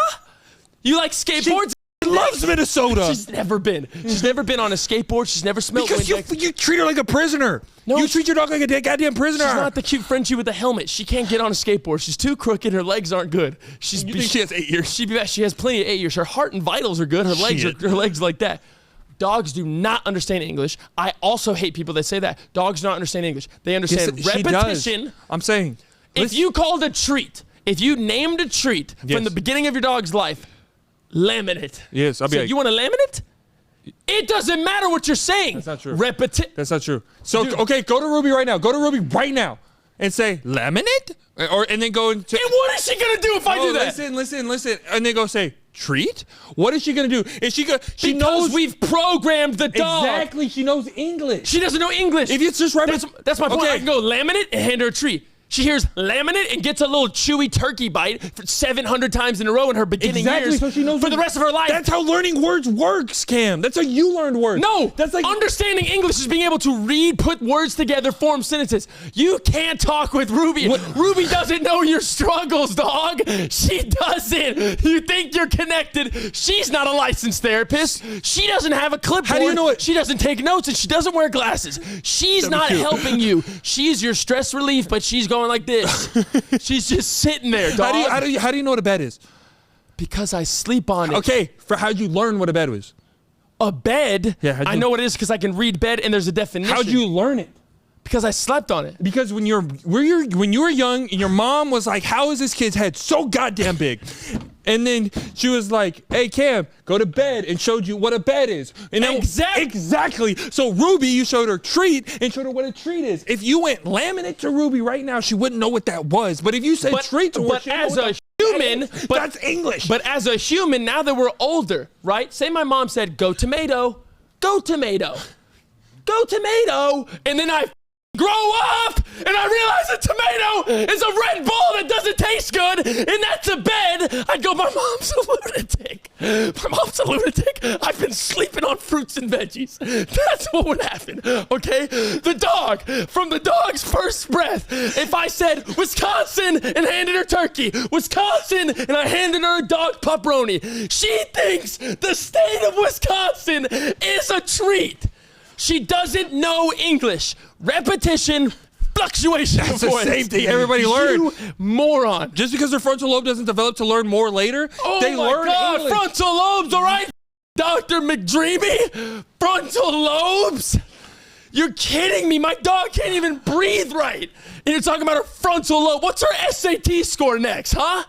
You like skateboards? She loves Minnesota. She's never been. She's never been on a skateboard. She's never smelled because Windex. you treat her like a prisoner. No, you treat your dog like a goddamn prisoner. She's not the cute Frenchie with the helmet. She can't get on a skateboard. She's too crooked. Her legs aren't good. You think she has 8 years? She has plenty of 8 years. Her heart and vitals are good. Her legs like that. Dogs do not understand English. I also hate people that say that. Dogs don't understand English. They understand repetition. Does. I'm saying. If you called a treat, if you named a treat from the beginning of your dog's life, laminate. Yes, I'll be like, you want a laminate? It doesn't matter what you're saying. That's not true. That's not true. So, okay, go to Ruby right now. Go to Ruby right now and say, laminate? And then go into... And what is she going to do if I do that? Listen. And then go say, treat? What is she going to do? Is she going to... She knows... we've programmed the dog. Exactly. She knows English. She doesn't know English. If it's just right... That's my point. I can go laminate and hand her a treat. She hears laminate and gets a little chewy turkey bite for 700 times in a row in her beginning years so she knows for the rest of her life. That's how learning words works, Cam. That's how you learned words. No, that's like understanding English is being able to read, put words together, form sentences. You can't talk with Ruby. Ruby doesn't know your struggles, dog. She doesn't. You think you're connected. She's not a licensed therapist. She doesn't have a clipboard. How do you know it? She doesn't take notes and she doesn't wear glasses. She's not helping you. She's your stress relief, but she's going like this. She's just sitting there, dog. How do you know what a bed is? Because I sleep on it. Okay, how'd you learn what a bed was? A bed? Yeah, I know what it is because I can read bed and there's a definition. How'd you learn it? Because I slept on it. Because when you were young and your mom was like, how is this kid's head so goddamn big? And then she was like, hey, Cam, go to bed, and showed you what a bed is. And exactly. So Ruby, you showed her treat and showed her what a treat is. If you went laminate to Ruby right now, she wouldn't know what that was. But if you said treat to her, but as a human, that's English. But as a human, now that we're older, right? Say my mom said, go tomato, go tomato, go tomato. And then I grow up and I realize a tomato is a Red Bull that doesn't taste good and that's a bed. I'd go, my mom's a lunatic. My mom's a lunatic. I've been sleeping on fruits and veggies. That's what would happen, okay? The dog, from the dog's first breath, if I said Wisconsin and handed her turkey, Wisconsin, and I handed her a dog pepperoni, she thinks the state of Wisconsin is a treat. She doesn't know English. Repetition, fluctuation of voice. That's the same thing everybody learned. You moron. Just because their frontal lobe doesn't develop to learn more later, they learn English. Frontal lobes, all right? Dr. McDreamy? Frontal lobes? You're kidding me. My dog can't even breathe right. And you're talking about her frontal lobe. What's her SAT score next, huh?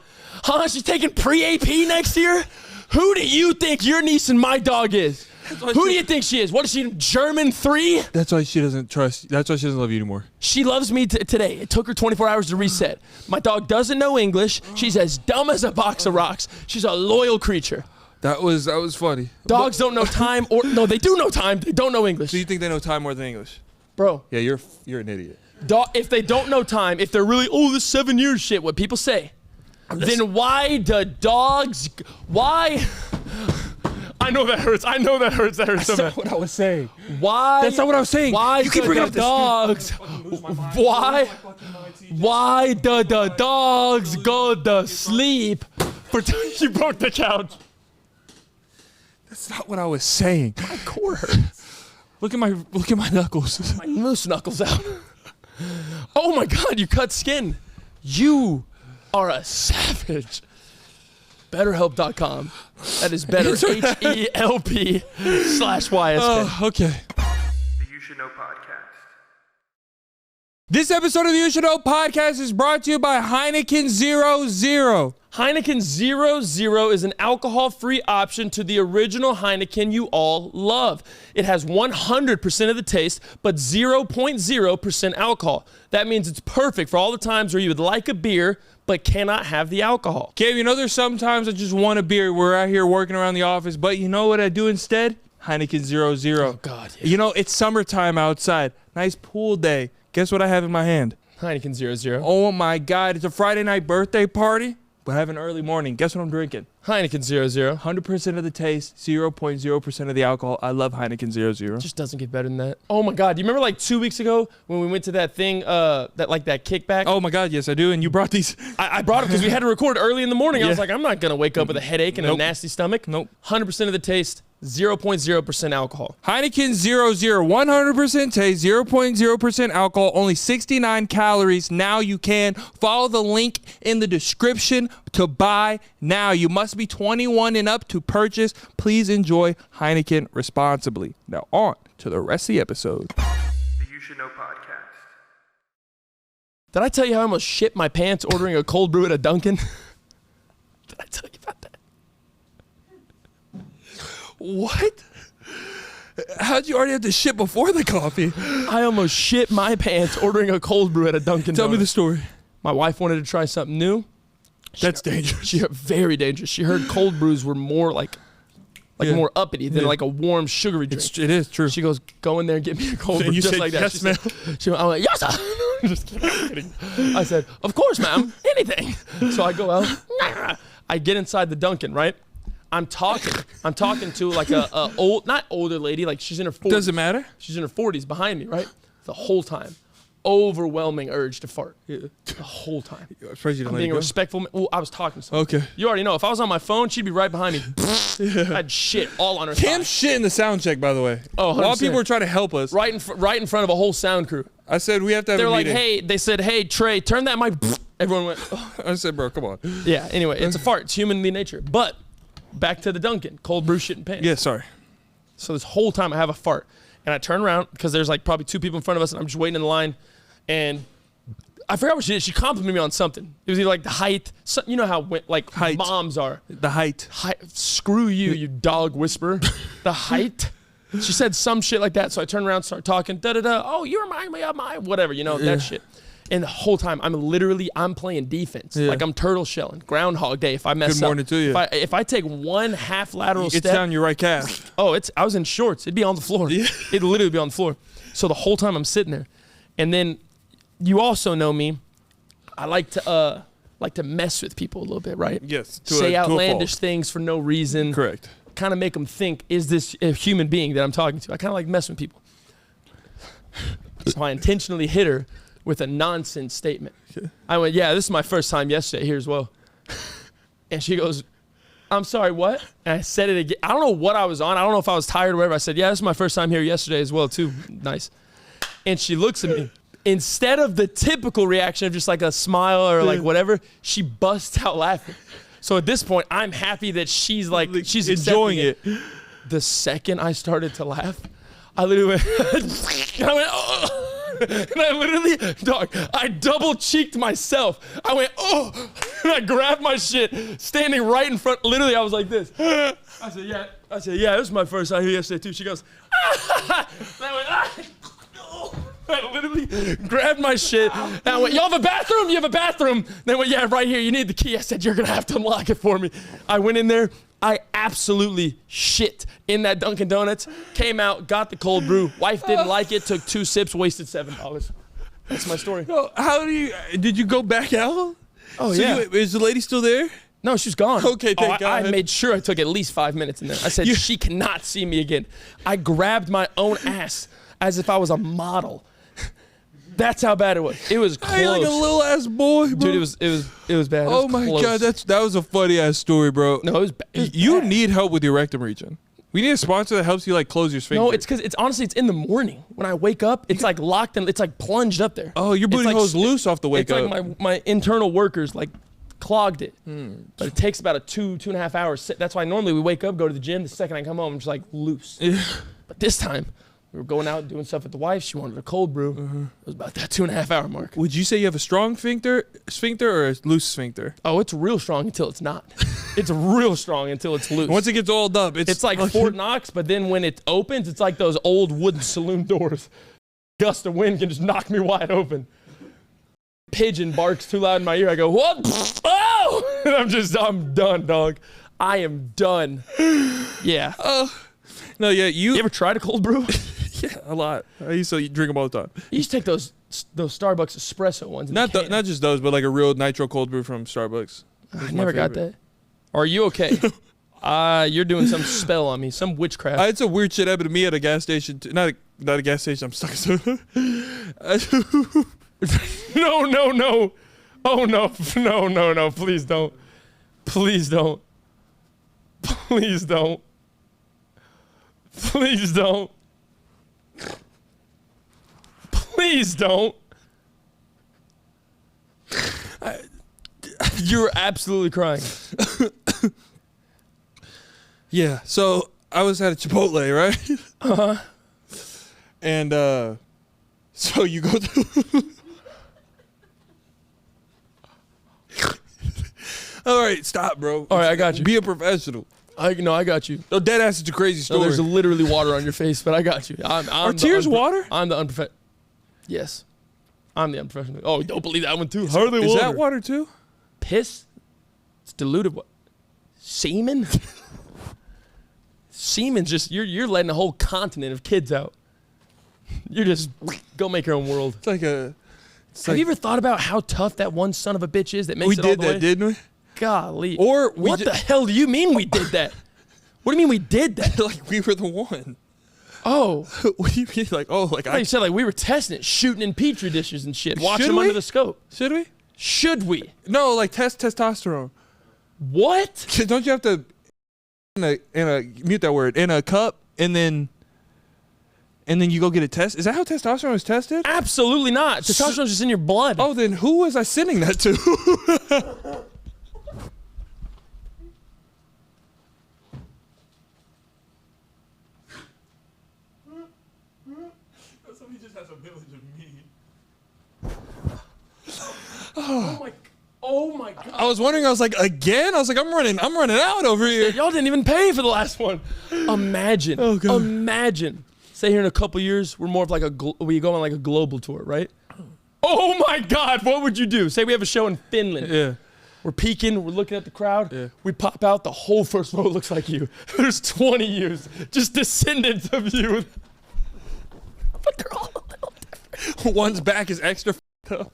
She's taking pre-AP next year? Who do you think your niece and my dog is? Who do you think she is? What is she, German 3? That's why she doesn't trust. That's why she doesn't love you anymore. She loves me today. It took her 24 hours to reset. My dog doesn't know English. She's as dumb as a box of rocks. She's a loyal creature. That was funny. Dogs don't know time, or no, they do know time. They don't know English. So you think they know time more than English? Bro. Yeah, you're an idiot. If they don't know time, if they're really, this 7 years shit, what people say, then why do dogs, why... I know that hurts. That hurts so bad. That's not what I was saying. Why? That's not what I was saying. Why you keep bringing up dogs? Why do the dogs go to sleep? You broke the couch. That's not what I was saying. My core hurts. Look at my knuckles. My moose knuckles out. Oh my God! You cut skin. You are a savage. BetterHelp.com. That is better, HELP/YSK. Oh, okay. The You Should Know Podcast. This episode of the You Should Know Podcast is brought to you by Heineken 0.0. Heineken 0.0 is an alcohol-free option to the original Heineken you all love. It has 100% of the taste, but 0.0% alcohol. That means it's perfect for all the times where you would like a beer, but cannot have the alcohol. Gabe, you know there's sometimes I just want a beer. We're out here working around the office, but you know what I do instead? Heineken 0.0. Oh, God. Yeah. You know, it's summertime outside. Nice pool day. Guess what I have in my hand? Heineken 0.0. Oh, my God. It's a Friday night birthday party. But I have an early morning. Guess what I'm drinking? Heineken 0.0. 100% of the taste, 0.0% of the alcohol. I love Heineken 0.0. Just doesn't get better than that. Oh my God! Do you remember like 2 weeks ago when we went to that thing, that kickback? Oh my God, yes I do. And you brought these. I brought it because we had to record early in the morning. I Yeah. was like, I'm not gonna wake up with a headache and Nope. a nasty stomach. Nope. 100% of the taste, 0.0% alcohol. Heineken 0.0, 100% taste, 0.0% alcohol, only 69 calories. Now you can follow the link in the description to buy now. You must be 21 and up to purchase. Please enjoy Heineken responsibly. Now on to the rest of the episode. The You Should Know Podcast. Did I tell you how I almost shit my pants ordering a cold brew at a Dunkin'? Did I tell you about that? What? How'd you already have to shit before the coffee? I almost shit my pants ordering a cold brew at a Dunkin'. Tell me the Donuts. story. My wife wanted to try something new. That's dangerous. Very dangerous. She heard cold brews were more like Yeah. more uppity than Yeah. like a warm sugary drink. It is true. She goes, go in there and get me a cold And brew you just said, like that. "Yes, She said, I went, yes, sir. Just kidding. I said, of course, ma'am. Anything. So I go out. I get inside the Dunkin', right? I'm talking to like a old, not older lady, like she's in her 40s. Doesn't matter. She's in her 40s behind me, right? The whole time. Overwhelming urge to fart. The whole time. I'm surprised you didn't I'm let being it a go. respectful. Well, I was talking to someone. Okay. You already know. If I was on my phone, she'd be right behind me. I'd shit all on her Cam thigh. shit in the sound check, by the way. Oh, While 100%. people were trying to help us, Right in front of a whole sound crew. I said we have to have They're a like, meeting. hey, they said, hey, Trey, turn that mic. Everyone went, oh. I said, bro, come on. Yeah, anyway, it's a fart. It's humanly nature. But back to the Dunkin', cold brew shit and pants. Yeah, sorry. So this whole time I have a fart. And I turn around because there's like probably 2 people in front of us and I'm just waiting in the line. And I forgot what she did. She complimented me on something. It was either like the height. You know how Height. moms are. The height. Screw you, you dog whisperer. The height. She said some shit like that. So I turn around, start talking. Da-da-da. Oh, you remind me of my whatever. You know, Yeah. that shit. And the whole time I'm playing defense. Yeah. Like I'm turtle shelling. Groundhog Day if I mess up. Good morning to you. If I take one half lateral It's step. down your right calf. Oh, I was in shorts. It'd be on the floor. Yeah. It'd literally be on the floor. So the whole time I'm sitting there. And then you also know me. I like to mess with people a little bit, right? Yes. Say to a outlandish fault. things for no reason. Correct. Kind of make them think, is this a human being that I'm talking to? I kind of like messing with people. So I intentionally hit her with a nonsense statement. Okay. I went, yeah, this is my first time yesterday here as well. And she goes, I'm sorry, what? And I said it again. I don't know what I was on. I don't know if I was tired or whatever. I said, yeah, this is my first time here yesterday as well, too. Nice. And she looks at me. Instead of the typical reaction of just like a smile or like whatever, she busts out laughing. So at this point, I'm happy that she's she's enjoying accepting it. The second I started to laugh, I literally went, and I went, oh. And I literally, dog, I double cheeked myself. I went, oh, and I grabbed my shit, standing right in front. Literally, I was like this. I said, yeah, this was my first time here yesterday too. She goes, ah. And I went, ah. I literally grabbed my shit and I went, you have a bathroom? You have a bathroom? They went, yeah, right here. You need the key. I said, you're going to have to unlock it for me. I went in there. I absolutely shit in that Dunkin' Donuts. Came out, got the cold brew. Wife didn't like it. Took 2 sips, wasted $7. That's my story. How did you go back out? Oh, So yeah. is the lady still there? No, she's gone. Okay, thank I God. made sure I took at least 5 minutes in there. I said, she cannot see me again. I grabbed my own ass as if I was a model. That's how bad it was. It was close. Hey, like a little ass boy, bro. Dude, it was bad. It Oh was my close. God, that was a funny ass story, bro. No, it was bad. You need help with your rectum region. We need a sponsor that helps you like close your sphincter. No, it's because it's honestly it's in the morning when I wake up. It's like locked and it's like plunged up there. Oh, your booty It's like hole's loose off the wake it's up. like my internal workers like clogged it. But it takes about a 2.5 hours. That's why normally we wake up, go to the gym. The second I come home, I'm just like loose. But this time, we were going out doing stuff with the wife. She wanted a cold brew. It was about that 2.5 hour mark. Would you say you have a strong sphincter or a loose sphincter? Oh, it's real strong until it's not. It's real strong until it's loose. Once it gets oiled up, It's like Fort Knox, but then when it opens, it's like those old wooden saloon doors. Gust of wind can just knock me wide open. Pigeon barks too loud in my ear. I go, what? Oh! And I'm done, dog. I am done. Yeah. No, yeah, You ever tried a cold brew? yeah, a lot. I used to drink them all the time. You used to take those Starbucks espresso ones. in Not the can. not just those, but like a real nitro cold brew from Starbucks. I never got that. Are you okay? You're doing some spell on me, some witchcraft. It's a weird shit happened to me at a gas station. Not a gas station. I'm stuck in soda. No. Oh, no. Please don't. Please don't. Please don't. Please don't. Please don't. You're absolutely crying. Yeah. So I was at a Chipotle, right? And so you go through. All right, stop, bro. All right, I got you. Be a professional. I got you. No, dead ass. It's a crazy No, story. there's literally water on your face, but I got you. Are tears water? I'm the unprofessional. Yes. I'm the unprofessional. Oh, don't believe that one too. Hardly water. Is that water too? Piss? It's diluted. What? Semen? Semen's just, you're letting a whole continent of kids out. You're just, go make your own world. It's like a. Have you ever thought about how tough that one son of a bitch is that makes We it all did the way? that, didn't we? Golly. Or what the hell do you mean we did that? What do you mean we did that? Like we were the one. Oh. What do you mean? Like, oh, like I thought you said like we were testing it, shooting in petri dishes and shit, watching them we? under the scope. Should we? Should we? No, like test testosterone. What? Don't you have to in a mute that word in a cup and then you go get a test? Is that how testosterone is tested? Absolutely not. Testosterone's just in your blood. Oh, then who was I sending that to? Somebody just has a village of me. Oh my god. I was wondering. I was like, again? I was like, I'm running out over here. Y'all didn't even pay for the last one. Imagine. Oh, God. Imagine. Say here in a couple years, we're more of like we go on like a global tour, right? Oh my God, what would you do? Say we have a show in Finland. Yeah. We're peeking, we're looking at the crowd. Yeah. We pop out, the whole first row looks like you. There's 20 years, just descendants of you. But they're all a little different. One's back is extra up.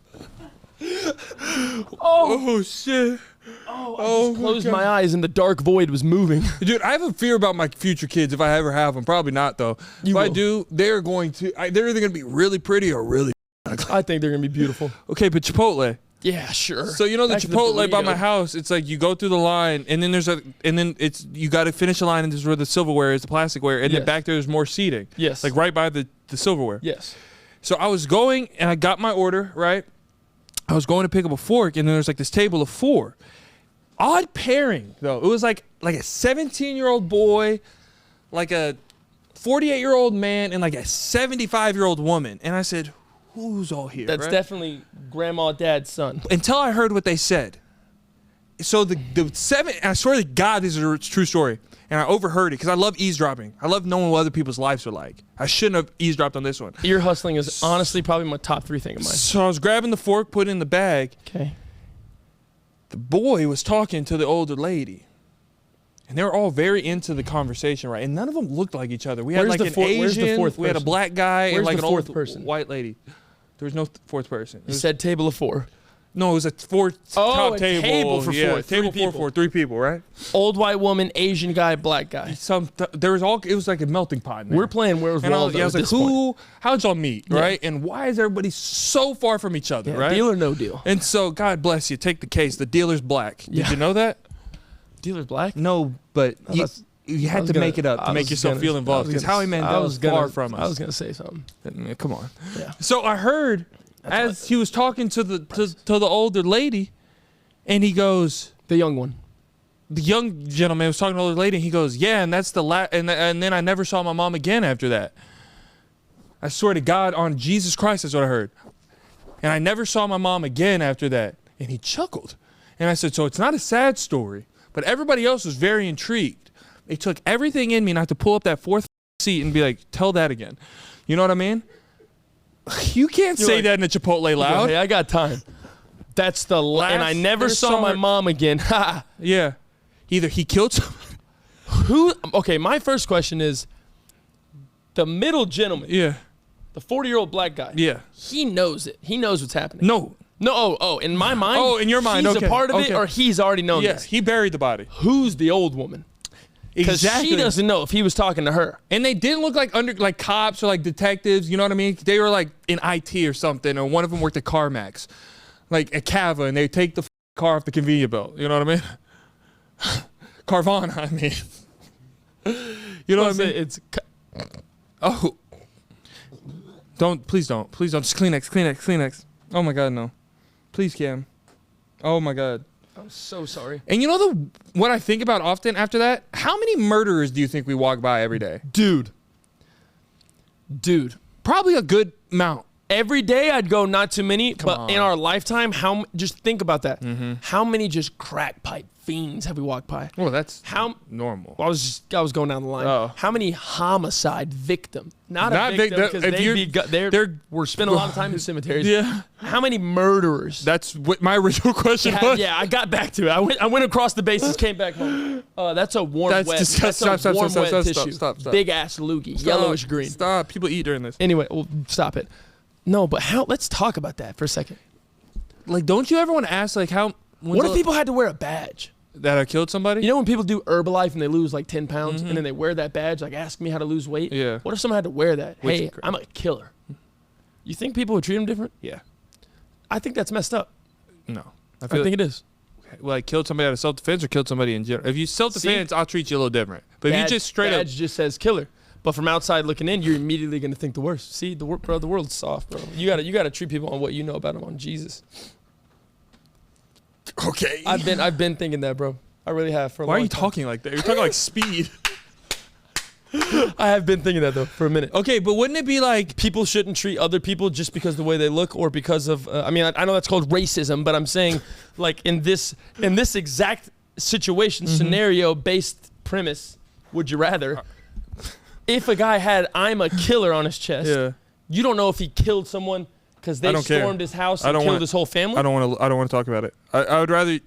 Oh, shit. I just closed my eyes and the dark void was moving. Dude, I have a fear about my future kids if I ever have them. Probably not, though. If I do, they're either going to be really pretty or really ugly. I think they're gonna be beautiful. Okay, but Chipotle. Yeah, sure. So you know the Back to Chipotle by burrito. my house, it's like you go through the line and then you got to finish the line and this is where the silverware is, the plasticware, and then Yes. back there's more seating. Yes. Like right by the silverware. Yes. So I was going and I got my order, right? I was going to pick up a fork and then there's like this table of 4. Odd pairing though. It was like a 17-year-old boy, like a 48-year-old man, and like a 75-year-old woman. And I said, who's all here? That's right? definitely grandma, dad's son. Until I heard what they said. So the 7, I swear to God, this is a true story. And I overheard it because I love eavesdropping. I love knowing what other people's lives are like. I shouldn't have eavesdropped on this one. Ear hustling is honestly probably my top 3 thing of mine. So I was grabbing the fork, put it in the bag. Okay. The boy was talking to the older lady. And they were all very into the conversation, right? And none of them looked like each other. We had Where's like the an where's the Asian, fourth we had a person? black guy, Where's and like the an fourth old person? white lady. There was no fourth person. You said table of 4. No, it was a 4 Oh, top a table. table for yeah, 4, 3 table people. 4, 3 people, right? Old white woman, Asian guy, black guy. There was all. It was like a melting pot. In there. We're playing Where's And I Waldo was at like, this point. how'd y'all meet, Yeah. right? And why is everybody so far from each other, Yeah, right? deal or no deal? And so, God bless you. Take the case. The dealer's black. Did Yeah. you know that? Dealer's black? No, but Oh, You had to make it up to make yourself feel involved. Because Howie Mandel is far from us. I was gonna say something. Come on. Yeah. So I heard as he was talking to the older lady, and he goes, the young one. The young gentleman was talking to the older lady, and he goes, yeah, and that's the and then I never saw my mom again after that. I swear to God, on Jesus Christ, that's what I heard. And I never saw my mom again after that. And he chuckled. And I said, so it's not a sad story, but everybody else was very intrigued. It took everything in me not to pull up that fourth seat and be like, tell that again. You know what I mean? You can't say that in a Chipotle loud. Hey, I got time. That's the and I never saw my mom again. Yeah. Either he killed somebody. Okay, my first question is, the middle gentleman. Yeah. The 40-year-old black guy. Yeah. He knows it. He knows what's happening. No. No, in my mind. Oh, in your mind, he's okay. a part of it, or he's already known Yes, this. he buried the body. Who's the old woman? Because she doesn't know if he was talking to her. And they didn't look like cops or like detectives, you know what I mean? They were like in IT or something, or one of them worked at CarMax, like at Cava, and they take the car off the conveyor belt, you know what I mean? Carvana, I mean. You know what I mean? It's oh. Please don't. Just Kleenex. Oh my God, no. Please, Cam. Oh my God. I'm so sorry. And you know what I think about often after that? How many murderers do you think we walk by every day? Dude. Probably a good amount. Every day I'd go not too many, but on. in our lifetime, just think about that. How many just crack pipe fiends have we walked by? Well, that's normal. Well, I was going down the line. Oh. How many homicide victim? Not a victim, because we're spending a lot of time in cemeteries. Yeah. How many murderers? That's what my original question was. Yeah, I got back to it. I went across the bases, came back home. That's a warm wet. That's a warm wet tissue. Stop. Big ass loogie, yellowish green. Stop. People eat during this. Anyway, well, stop it. No, but let's talk about that for a second. Like, don't you ever want to ask, like, how... What if people had to wear a badge? That I killed somebody? You know when people do Herbalife and they lose like 10 pounds and then they wear that badge, like, ask me how to lose weight? Yeah. What if someone had to wear that? Hey, I'm a killer. You think people would treat them different? Yeah. I think that's messed up. No. I think it is. Like, killed somebody out of self-defense or killed somebody in general? If you self-defense, I'll treat you a little different. But if you just straight up... badge just says killer. But from outside looking in, you're immediately going to think the worst. See, the world's soft, bro. You gotta treat people on what you know about them, on Jesus. Okay. I've been thinking that, bro. I really have for a long time. Why are you talking like that? You're talking like speed. I have been thinking that, though, for a minute. Okay, but wouldn't it be like... People shouldn't treat other people just because of the way they look or because of... I mean, I know that's called racism, but I'm saying, like, in this exact situation, scenario-based premise, would you rather... If a guy had "I'm a killer" on his chest, you don't know if he killed someone because they stormed his house and killed his whole family. I don't want to talk about it. I would rather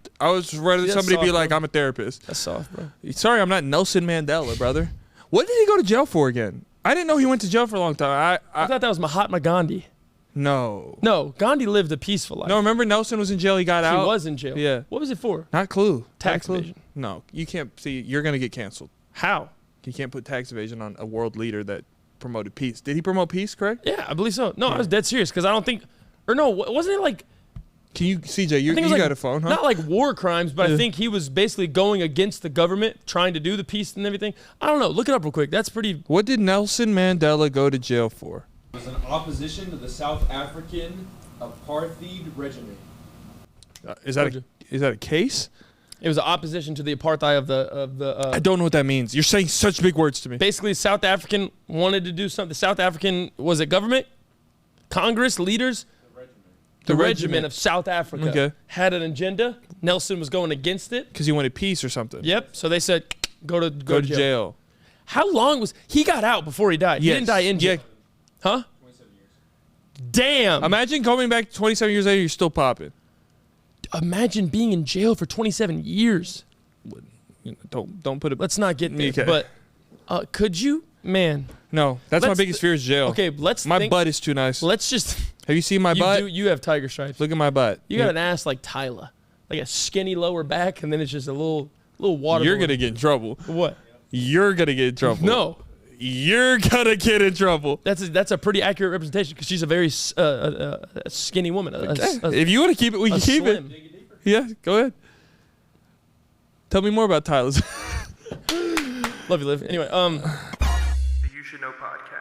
somebody be like, "I'm a therapist." That's soft, bro. Sorry, I'm not Nelson Mandela, brother. What did he go to jail for again? I didn't know he went to jail for a long time. I thought that was Mahatma Gandhi. No, Gandhi lived a peaceful life. No, remember Nelson was in jail. He got out. He was in jail. Yeah. What was it for? Not clue. Tax evasion. No, you can't. See, you're gonna get canceled. How? You can't put tax evasion on a world leader that promoted peace. Did he promote peace, correct? Yeah, I believe so. No, I was dead serious because I don't think, or no, wasn't it like? Can you, CJ? You like, got a phone, huh? Not like war crimes, but I think he was basically going against the government, trying to do the peace and everything. I don't know. Look it up real quick. That's pretty. What did Nelson Mandela go to jail for? It was an opposition to the South African apartheid regime. Is that a case? It was an opposition to the apartheid of the. I don't know what that means. You're saying such big words to me. Basically, South African wanted to do something. The South African, was it government? Congress, leaders? The regiment of South Africa had an agenda. Nelson was going against it. Because he wanted peace or something. Yep. So they said, go to jail. How long was... He got out before he died. He didn't die in jail. Huh? 27 years. Damn. Imagine coming back 27 years later, you're still popping. Imagine being in jail for 27 years. Don't put it... Let's not get there. But could you? Man. No. That's my biggest fear is jail. Okay, let's My butt is too nice. Let's just... Have you seen my butt? You have tiger stripes. Look at my butt. You got an ass like Tyler. Like a skinny lower back, and then it's just a little water. You're going to get in trouble. What? You're going to get in trouble. No. You're going to get in trouble. That's a pretty accurate representation because she's a very skinny woman. If you want to keep it, we can keep it. Yeah, go ahead. Tell me more about Tyler's. Love you, Liv. Anyway, The You Should Know Podcast.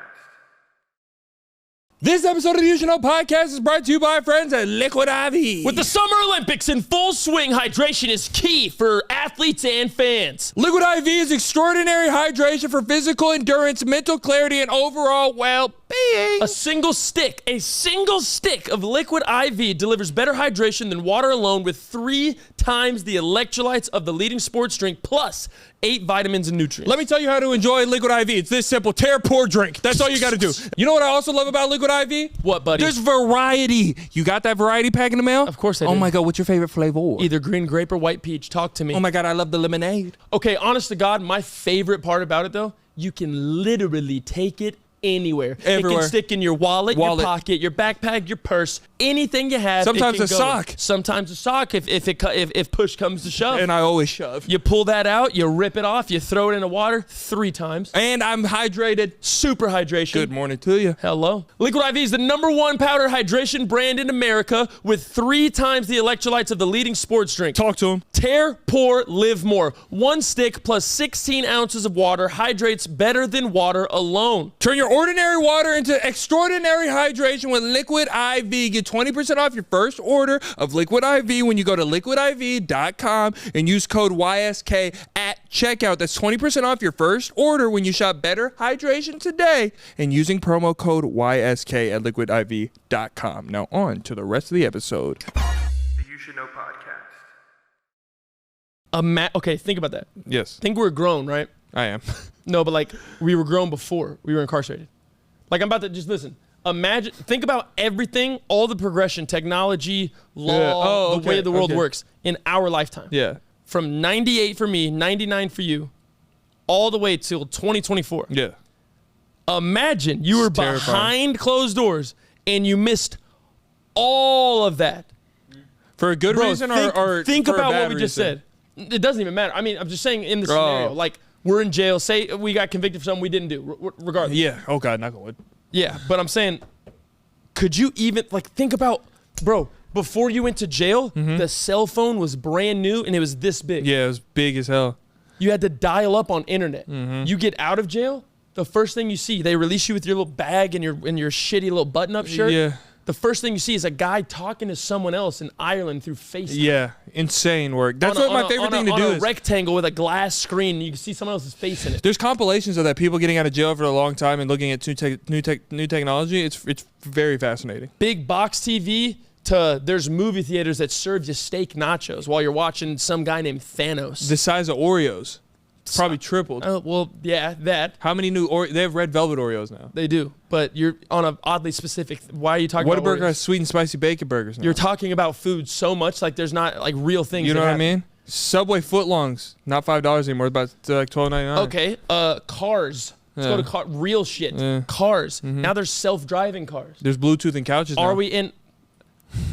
This episode of the You Should Know Podcast is brought to you by our friends at Liquid IV. with the Summer Olympics in full swing, hydration is key for athletes and fans. Liquid IV is extraordinary hydration for physical endurance, mental clarity, and overall well-being. A single stick of Liquid IV delivers better hydration than water alone with 3 times the electrolytes of the leading sports drink plus 8 vitamins and nutrients. Let me tell you how to enjoy Liquid IV. It's this simple. Tear, pour, drink. That's all you got to do. You know what I also love about Liquid IV? What, buddy? There's variety. You got that variety pack in the mail? Of course I do. Oh my God, what's your favorite flavor? Either green grape or white peach. Talk to me. Oh my God, I love the lemonade. Okay, honest to God, my favorite part about it though, you can literally take it anywhere. It Everywhere. can stick in your wallet, your pocket, your backpack, your purse, anything you have. Sometimes it a can go in. sock. Sometimes a sock if push comes to shove. And I always shove. You pull that out, you rip it off, you throw it in the water 3 times. And I'm hydrated. Super hydration. Good morning to you. Hello. Liquid IV is the #1 powder hydration brand in America with 3 times the electrolytes of the leading sports drink. Talk to him. Tear, pour, live more. 1 stick plus 16 ounces of water hydrates better than water alone. Turn your ordinary water into extraordinary hydration with Liquid IV. Get 20% off your first order of Liquid IV when you go to liquidiv.com and use code YSK at checkout. That's 20% off your first order when you shop Better Hydration today and using promo code YSK at liquidiv.com. Now on to the rest of the episode. The You Should Know Podcast. Okay, think about that. Yes, Think we're grown, right? I am. No, but like we were grown before we were incarcerated. Like I'm about to just listen. Think about everything, all the progression, technology, law, Yeah. Oh, the way okay, the world okay. works in our lifetime. Yeah. From 98 for me, 99 for you, all the way till 2024. Yeah. Imagine you were It's terrifying. behind closed doors and you missed all of that. For a good Bro, reason think, or think for a about bad what we just reason? said. It doesn't even matter. I mean, I'm just saying in the scenario, like we're in jail. Say we got convicted for something we didn't do, regardless. Yeah. Oh God, knock on wood. Yeah, but I'm saying, could you even, like, think about, bro, before you went to jail, the cell phone was brand new and it was this big. Yeah, it was big as hell. You had to dial up on internet. You get out of jail, the first thing you see, they release you with your little bag and your shitty little button-up shirt. Yeah. The first thing you see is a guy talking to someone else in Ireland through FaceTime. Yeah, insane work. That's what my favorite thing to do on a is. rectangle with a glass screen, and you can see someone else's face in it. There's compilations of that, people getting out of jail for a long time and looking at new technology. It's very fascinating. Big box TV to there's movie theaters that serve you steak nachos while you're watching some guy named Thanos. The size of Oreos, probably tripled. Oh, well, yeah, that. How many new they have red velvet Oreos now? They do, but you're on a oddly specific. Why are you talking about Whataburger Oreos? has sweet and spicy bacon burgers now. You're talking about food so much, like there's not like real things. You know that what I happen. mean? Subway footlongs, not $5 anymore, about like $12.99. Okay, cars. Let's go to real shit. Yeah. Cars. Now there's self-driving cars. There's Bluetooth and couches now. Are we in?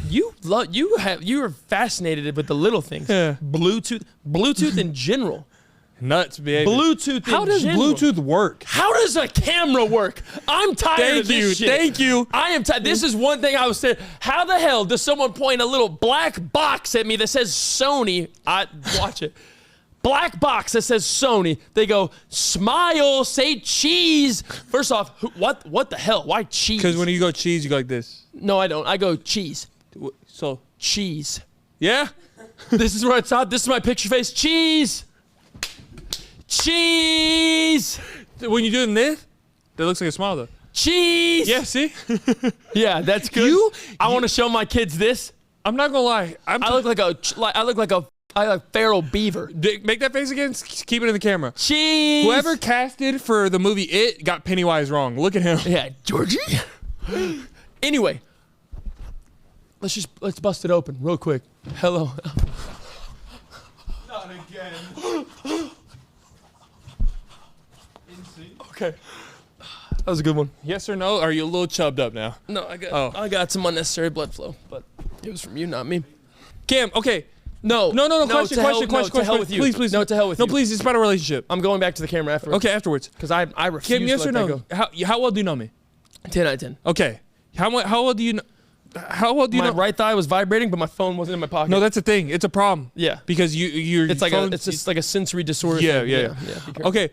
You are fascinated with the little things. Yeah. Bluetooth in general. Nuts, baby. Bluetooth. How in does general. Bluetooth work? How does a camera work? I'm tired of this shit. Thank you. I am tired. This is one thing I was saying. How the hell does someone point a little black box at me that says Sony? Watch it. Black box that says Sony. They go, smile, say cheese. First off, what the hell? Why cheese? Because when you go cheese, you go like this. No, I don't. I go cheese. So, Cheese. yeah? This is where it's at. This is my picture face. Cheese. Cheese. When you do this, that looks like a smile though. Cheese. Yeah, see? Yeah, that's good. I want to show my kids this. I'm not gonna lie. I look like a feral beaver. Make that face again. Keep it in the camera. Cheese. Whoever casted for the movie It got Pennywise wrong. Look at him. Yeah, Georgie. Anyway, let's bust it open real quick. Hello. Not again. Okay. That was a good one. Yes or no? Are you a little chubbed up now? No, I got some unnecessary blood flow, but it was from you, not me. Cam, okay. No. Question. To hell with you. Please. No, to hell with you. No, please. It's about a relationship. I'm going back to the camera afterwards. Okay, afterwards. Because I refuse Cam, yes to or let no? that How well do you know me? go. 10 out of 10. Okay. How well do you know? How well do you My know? right thigh was vibrating, but my phone wasn't in my pocket. No, that's a thing. It's a problem. Yeah. Because you're. It's like it's just like a sensory disorder. Yeah, thing. yeah. Be careful. Okay.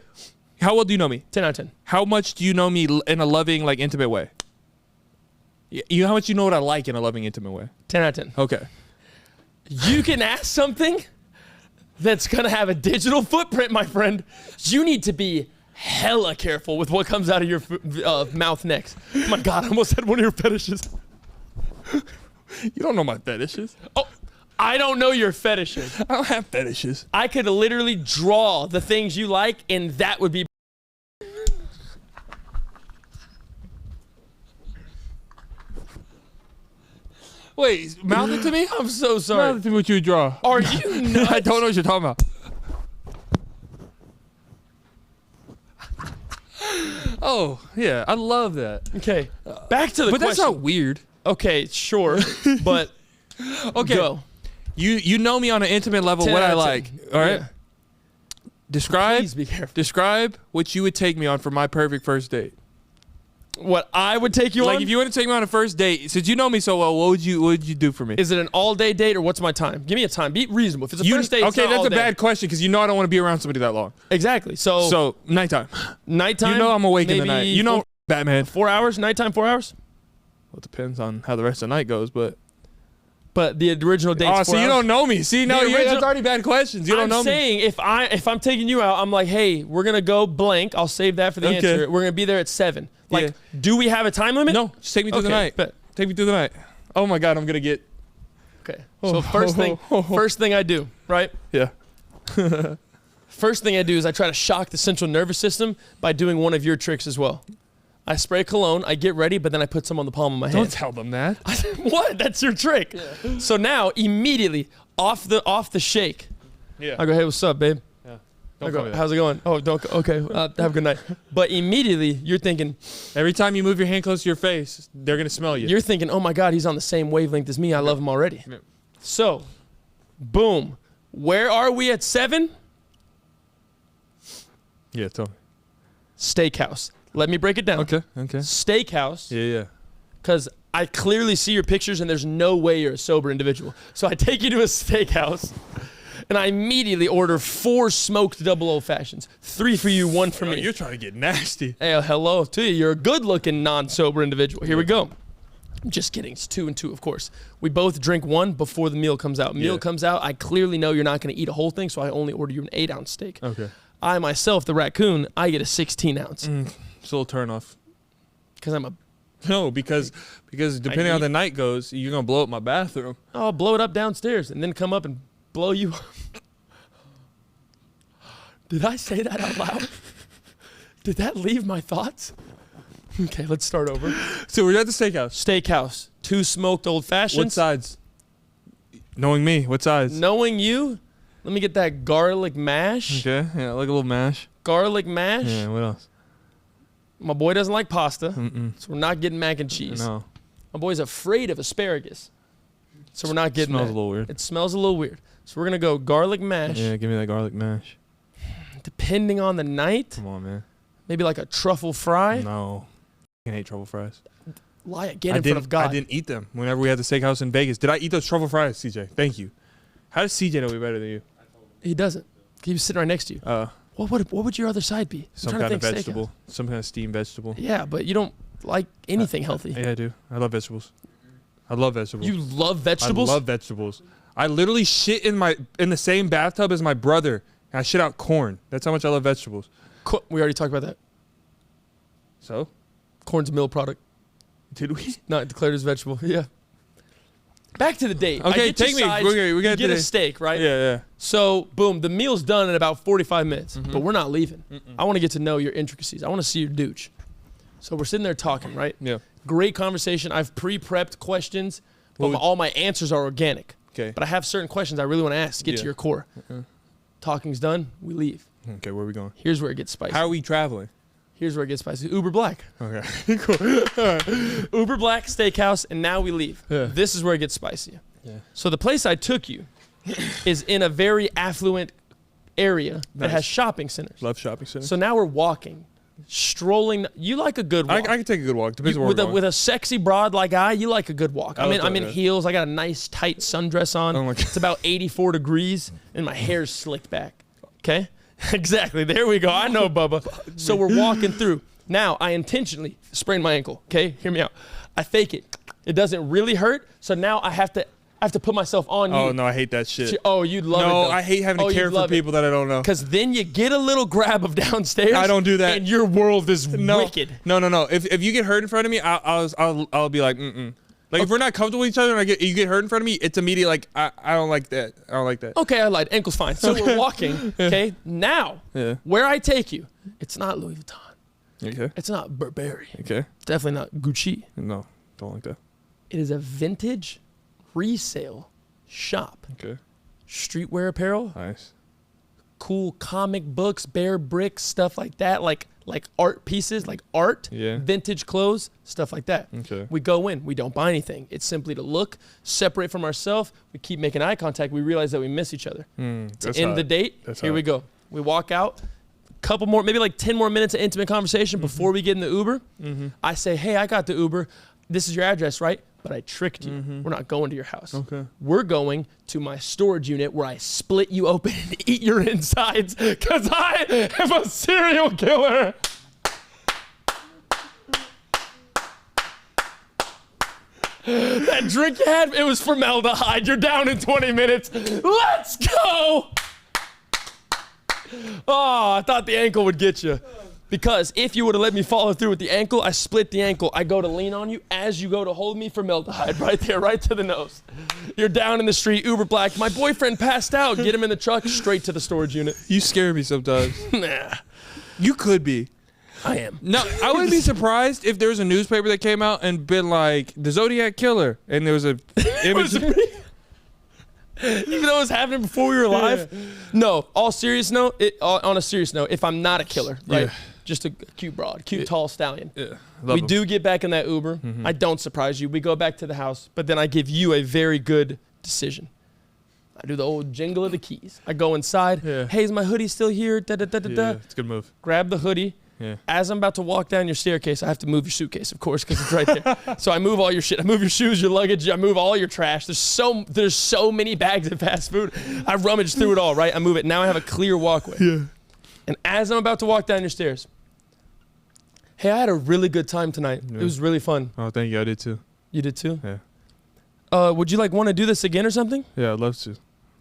How well do you know me? 10 out of 10. How much do you know me in a loving, like, intimate way? How much you know what I like in a loving, intimate way? 10 out of 10. Okay. You can ask something that's going to have a digital footprint, my friend. You need to be hella careful with what comes out of your mouth next. Oh my God, I almost had one of your fetishes. You don't know my fetishes. Oh, I don't know your fetishes. I don't have fetishes. I could literally draw the things you like, and that would be. Wait, mouth it to me? I'm so Mouth sorry. it to me what you draw. Are you nuts? I don't know what you're talking about. Oh, yeah, I love that. Okay, back to the But question. that's not weird. Okay, sure, but Okay. go. You know me on an intimate level, 10 what out I of 10. like. All right? Yeah. Describe Please be careful. Describe what you would take me on for my perfect first date. What I would take you Like on? if you want to take me on a first date, since you know me so well, what would you do for me? Is it an all-day date or what's my time? Give me a time. Be reasonable. If it's a first date, it's okay, not that's all a day. bad question because you know I don't want to be around somebody that long. Exactly. So Nighttime. nighttime. You know I'm awake in the maybe night. You know Batman. 4 hours. Nighttime. 4 hours. Well, it depends on how the rest of the night goes, but. But the original date's 4 Oh, so you hours. don't know me. See, no, The original- that's already bad questions. You don't know I'm me. saying if I'm taking you out, I'm like, hey, we're gonna go blank. I'll save that for the Okay. answer. We're gonna be there at 7. Like, Yeah. do we have a time limit? No, just take me through the Okay, night. bet. Take me through the night. Oh my God, I'm gonna get. Okay. So first thing I do, right? Yeah. First thing I do is I try to shock the central nervous system by doing one of your tricks as well. I spray cologne, I get ready, but then I put some on the palm of my Don't hand. tell them that. What? That's your trick. Yeah. So now immediately off the shake, Yeah. I go, hey, what's up, babe? Don't I call go, me that. how's it going? Oh, don't. Okay, have a good night. But immediately you're thinking, Every time you move your hand close to your face, they're gonna smell you. you're thinking, oh my God, he's on the same wavelength as me. I love him already. Yeah. So, boom. Where are we at 7? Yeah, tell me. Steakhouse. Let me break it down. Okay. Steakhouse. Yeah. Because I clearly see your pictures and there's no way you're a sober individual. So I take you to a steakhouse and I immediately order 4 smoked double old fashions. 3 for you, 1 for Oh, me. you're trying to get nasty. Hey, hello to you. You're a good looking non-sober individual. Here we go. I'm just kidding. It's 2 and 2, of course. We both drink 1 before the meal comes out. Meal Yeah. comes out. I clearly know you're not going to eat a whole thing, so I only order you an 8-ounce steak. Okay. I myself, the raccoon, I get a 16-ounce It's a little turn off. because I'm a. No, because depending on how the night goes, you're gonna blow up my bathroom. I'll blow it up downstairs and then come up and blow you up. Did I say that out loud? Did that leave my thoughts? Okay, let's start over. So we're at the steakhouse. Steakhouse, 2 smoked old fashions. What sides? Knowing me, what sides? Knowing you, let me get that garlic mash. Okay, yeah, like a little mash. Garlic mash. Yeah, what else? My boy doesn't like pasta, Mm-mm. so we're not getting mac and cheese. No. My boy's afraid of asparagus, so we're not getting Smells that. a little weird. It smells a little weird. So we're gonna go garlic mash. Yeah, give me that garlic mash. Depending on the night, Come on, man. maybe like a truffle fry. No. I hate truffle fries. Lie again in front of God. I didn't eat them whenever we had the steakhouse in Vegas. Did I eat those truffle fries, CJ? Thank you. How does CJ know me better than you? He doesn't. He was sitting right next to you. What would your other side be? I'm Some trying to kind of think vegetable. steakhouse. Some kind of steamed vegetable. Yeah, but you don't like anything healthy. Yeah, I do. I love vegetables. I love vegetables. You love vegetables? I love vegetables. I literally shit in the same bathtub as my brother, and I shit out corn. That's how much I love vegetables. We already talked about that. So? Corn's a meal product. Did we? Not declared as vegetable. Yeah. Back to the date. Okay, I get take you me. sides, We're you gonna get do a this. steak, right? Yeah. So, boom, the meal's done in about 45 minutes, Mm-hmm. but we're not leaving. I want to get to know your intricacies. I want to see your douche. So we're sitting there talking, right? Yeah. Great conversation. I've pre-prepped questions, but all my answers are organic. Okay. But I have certain questions I really want to ask to get to Yeah. your core. Talking's done. We leave. Okay, where are we going? Here's where it gets spicy. How are we traveling? Here's where it gets spicy. Uber Black. Okay. Cool. Uber Black Steakhouse, and now we leave. Yeah. This is where it gets spicy. Yeah. So the place I took you is in a very affluent area that Nice. has shopping centers. Love shopping centers. So now we're walking, strolling. You like a good I walk. can take a good walk. Depends You- on where with we're a going. with a sexy broad like you like a good walk. I I'm in love that, yeah. heels. I got a nice tight sundress on. Oh my God. It's about 84 degrees, and my hair's slicked back. Okay, Exactly. There we go. I know, Bubba. So we're walking through. Now, I intentionally sprained my ankle. Okay, hear me out. I fake it. It doesn't really hurt. So now I have to put myself on you. Oh no, I hate that shit. Oh, you'd love it. No, though. I hate having to care for people that I don't know. Because then you get a little grab of downstairs. I don't do that. And your world is wicked. No. If you get hurt in front of me, I'll be like, Like if we're not comfortable with each other and you get hurt in front of me, it's immediate. Like I don't like that. I don't like that. Okay, I lied. Ankle's fine. So we're walking. Okay, now where I take you, it's not Louis Vuitton. Okay. It's not Burberry. Okay. It's definitely not Gucci. No, don't like that. It is a vintage resale shop. Okay. Streetwear apparel. Nice. Cool comic books, bear bricks, stuff like that. Like art pieces, like art. Yeah. Vintage clothes, stuff like that. Okay. We go in. We don't buy anything. It's simply to look, separate from ourselves. We keep making eye contact. We realize that we miss each other. To end the date, here we go. We walk out. Couple more, maybe like 10 more minutes of intimate conversation before we get in the Uber. I say, hey, I got the Uber. This is your address, right? But I tricked you. We're not going to your house. Okay. We're going to my storage unit where I split you open and eat your insides because I am a serial killer. That drink you had, it was formaldehyde. You're down in 20 minutes. Let's go. Oh, I thought the ankle would get you. Because if you would have let me follow through with the ankle, I split the ankle. I go to lean on you as you go to hold me, formaldehyde right there, right to the nose. You're down in the street, Uber black. My boyfriend passed out. Get him in the truck, straight to the storage unit. You scare me sometimes. Nah, You could be. I am. No, I wouldn't be surprised if there was a newspaper that came out and been like, the Zodiac Killer, and there was a image. Even though it was happening before we were alive. Yeah. No, on a serious note, if I'm not a killer, right? Yeah. Just a cute broad, cute tall stallion. Yeah, we do get back in that Uber. I don't surprise you. We go back to the house, but then I give you a very good decision. I do the old jingle of the keys. I go inside. Yeah. Hey, is my hoodie still here? Da da da da da. Yeah, it's a good move. Grab the hoodie. Yeah. As I'm about to walk down your staircase, I have to move your suitcase, of course, because it's right there. So I move all your shit. I move your shoes, your luggage. I move all your trash. There's so many bags of fast food. I rummage through it all, right? I move it. Now I have a clear walkway. Yeah. And as I'm about to walk down your stairs, hey, I had a really good time tonight. Yeah. It was really fun. Oh, thank you. I did too. You did too? Yeah. Would you want to do this again or something? Yeah, I'd love to.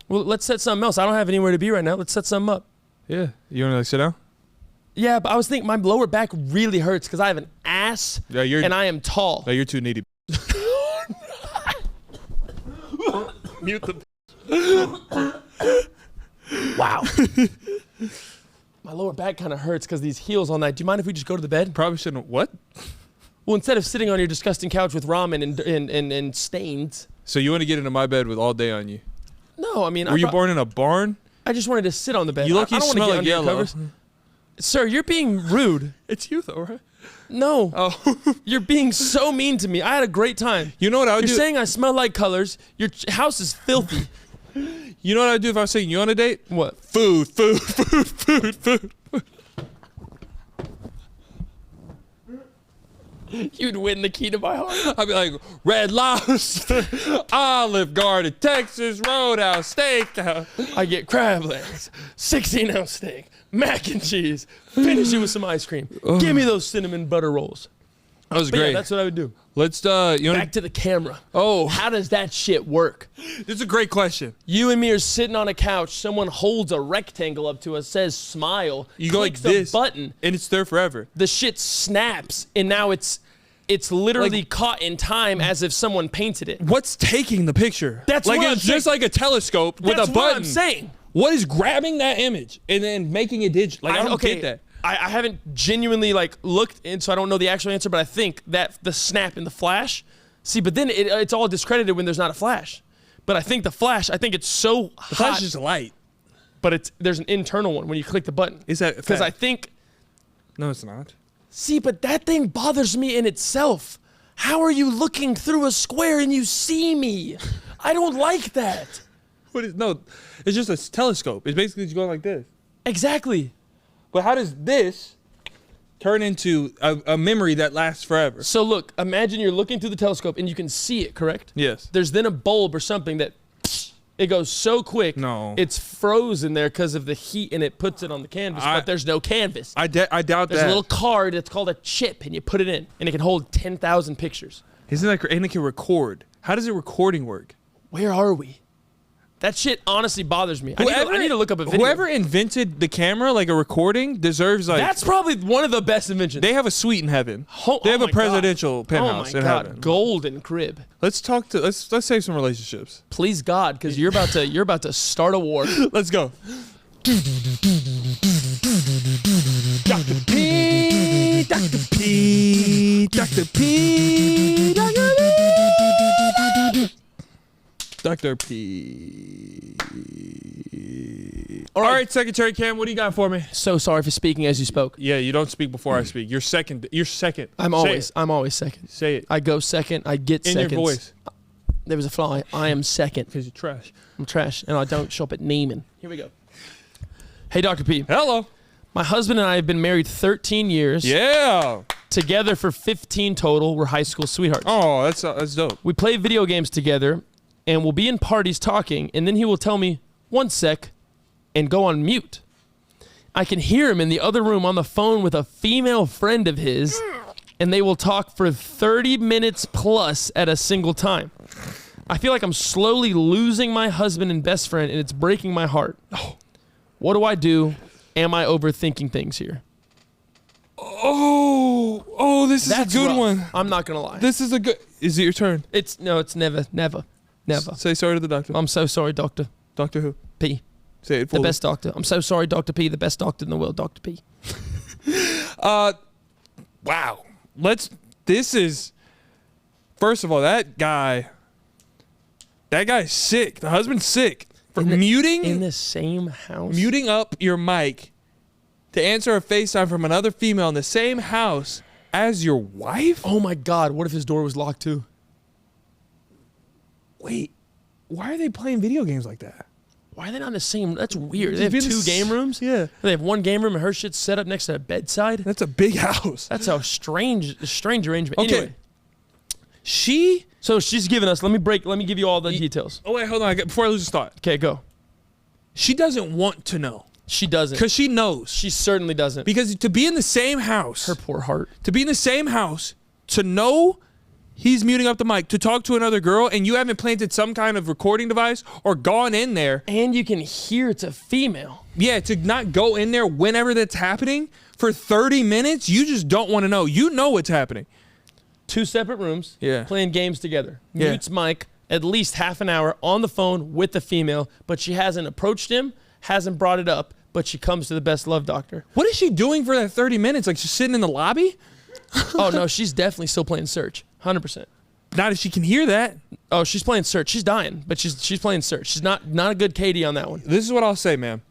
Well, let's set something else. I don't have anywhere to be right now. Let's set something up. Yeah. You want to sit down? Yeah, but I was thinking my lower back really hurts because I have an ass and I am tall. Yeah, you're too needy. Mute the. Wow. My lower back kind of hurts because these heels all night. Do you mind if we just go to the bed? Probably shouldn't. What? Well, instead of sitting on your disgusting couch with ramen and stains. So you want to get into my bed with all day on you? No, I mean. Were you born in a barn? I just wanted to sit on the bed. You look, I don't smell want to like get under yellow. your covers. Sir, you're being rude. It's you though, right? No. Oh. You're being so mean to me. I had a great time. You know what I would do? You're saying I smell like colors. Your house is filthy. You know what I'd do if I was taking you on a date? What? Food. You'd win the key to my heart. I'd be like, Red Lobster, Olive Garden, Texas Roadhouse, Steakhouse. I get crab legs, 16-ounce steak, mac and cheese, finish it with some ice cream. Give me those cinnamon butter rolls. That was But great. yeah, that's what I would do. Let's, Back to the camera. Oh. How does that shit work? This is a great question. You and me are sitting on a couch. Someone holds a rectangle up to us, says smile. You go like clicks this. the button. And it's there forever. The shit snaps, and now it's literally caught in time as if someone painted it. What's taking the picture? That's like what it's I'm just saying. like a telescope with That's a button. what I'm saying. What is grabbing that image and then making it digital? Like I don't get that. I haven't genuinely looked in, so I don't know the actual answer, but I think that the snap and the flash. See, but then it's all discredited when there's not a flash. But I think the flash, it's so hot. The flash is just a light. But there's an internal one when you click the button. Is that because I think? No, it's not. See, but that thing bothers me in itself. How are you looking through a square and you see me? I don't like that. No, it's just a telescope. It's basically just going like this. Exactly. But how does this turn into a memory that lasts forever? So look, imagine you're looking through the telescope and you can see it, correct? Yes. There's then a bulb or something that It goes so quick. No. It's frozen there because of the heat, and it puts it on the canvas, but there's no canvas. I doubt There's that. a little card. It's called a chip, and you put it in, and it can hold 10,000 pictures. Isn't that and it can record? How does the recording work? Where are we? That shit honestly bothers me. I need to look up a video. Whoever invented the camera, like a recording, deserves like. That's probably one of the best inventions. They have a suite in heaven. They have oh a my presidential God. penthouse Oh my in God, heaven. golden crib. Let's save some relationships. Please God, because you're about to start a war. Let's go. Dr. P, Dr. P, Dr. P, Dr. P, Dr. P. All right, Secretary Cam, what do you got for me? So sorry for speaking as you spoke. Yeah, you don't speak before I speak. You're second. I'm always second. Say it. I go second. I get In seconds. your voice. There was a fly. I am second. Because you're trash. I'm trash, and I don't shop at Neiman. Here we go. Hey, Dr. P. Hello. My husband and I have been married 13 years. Yeah. Together for 15 total. We're high school sweethearts. Oh, that's dope. We play video games together, and we'll be in parties talking, and then he will tell me, 1 sec, and go on mute. I can hear him in the other room on the phone with a female friend of his, and they will talk for 30 minutes plus at a single time. I feel like I'm slowly losing my husband and best friend, and it's breaking my heart. What do I do? Am I overthinking things here? Oh, this is a good rough. one. I'm not gonna lie. This is a good. Is it your turn? It's never. Say sorry to the doctor. I'm so sorry, Dr. Doctor who? P. Say it The fully. best doctor. I'm so sorry, Dr. P. The best doctor in the world, Dr. P. Wow. This is. First of all, that guy's sick. The husband's sick. For muting in the same house. muting up your mic to answer a FaceTime from another female in the same house as your wife? Oh my God! What if his door was locked too? Wait, why are they playing video games like that? Why are they not in the same? That's weird. They have Been 2 game rooms. Yeah. They have 1 game room and her shit's set up next to a bedside. That's a big house. That's a strange arrangement. Okay. Anyway, So she's giving us. Let me give you all the details. Oh wait, hold on. Before I lose this thought, Okay, go. she doesn't want to know She doesn't. because she knows. She certainly doesn't. Because to be in the same house, Her poor heart. to be in the same house, to know he's muting up the mic, to talk to another girl, and you haven't planted some kind of recording device or gone in there. And you can hear it's a female. Yeah, to not go in there whenever that's happening for 30 minutes, you just don't want to know. You know what's happening. 2 separate rooms. Yeah. Playing games together. Yeah. Mutes mic. At least half an hour on the phone with the female, but she hasn't approached him, hasn't brought it up, but she comes to the best love doctor. What is she doing for that 30 minutes? Like, she's sitting in the lobby? Oh no, she's definitely still playing Search. 100%. Not if she can hear that. Oh, she's playing Search. She's dying, but she's playing Search. She's not a good Katie on that one. This is what I'll say, ma'am.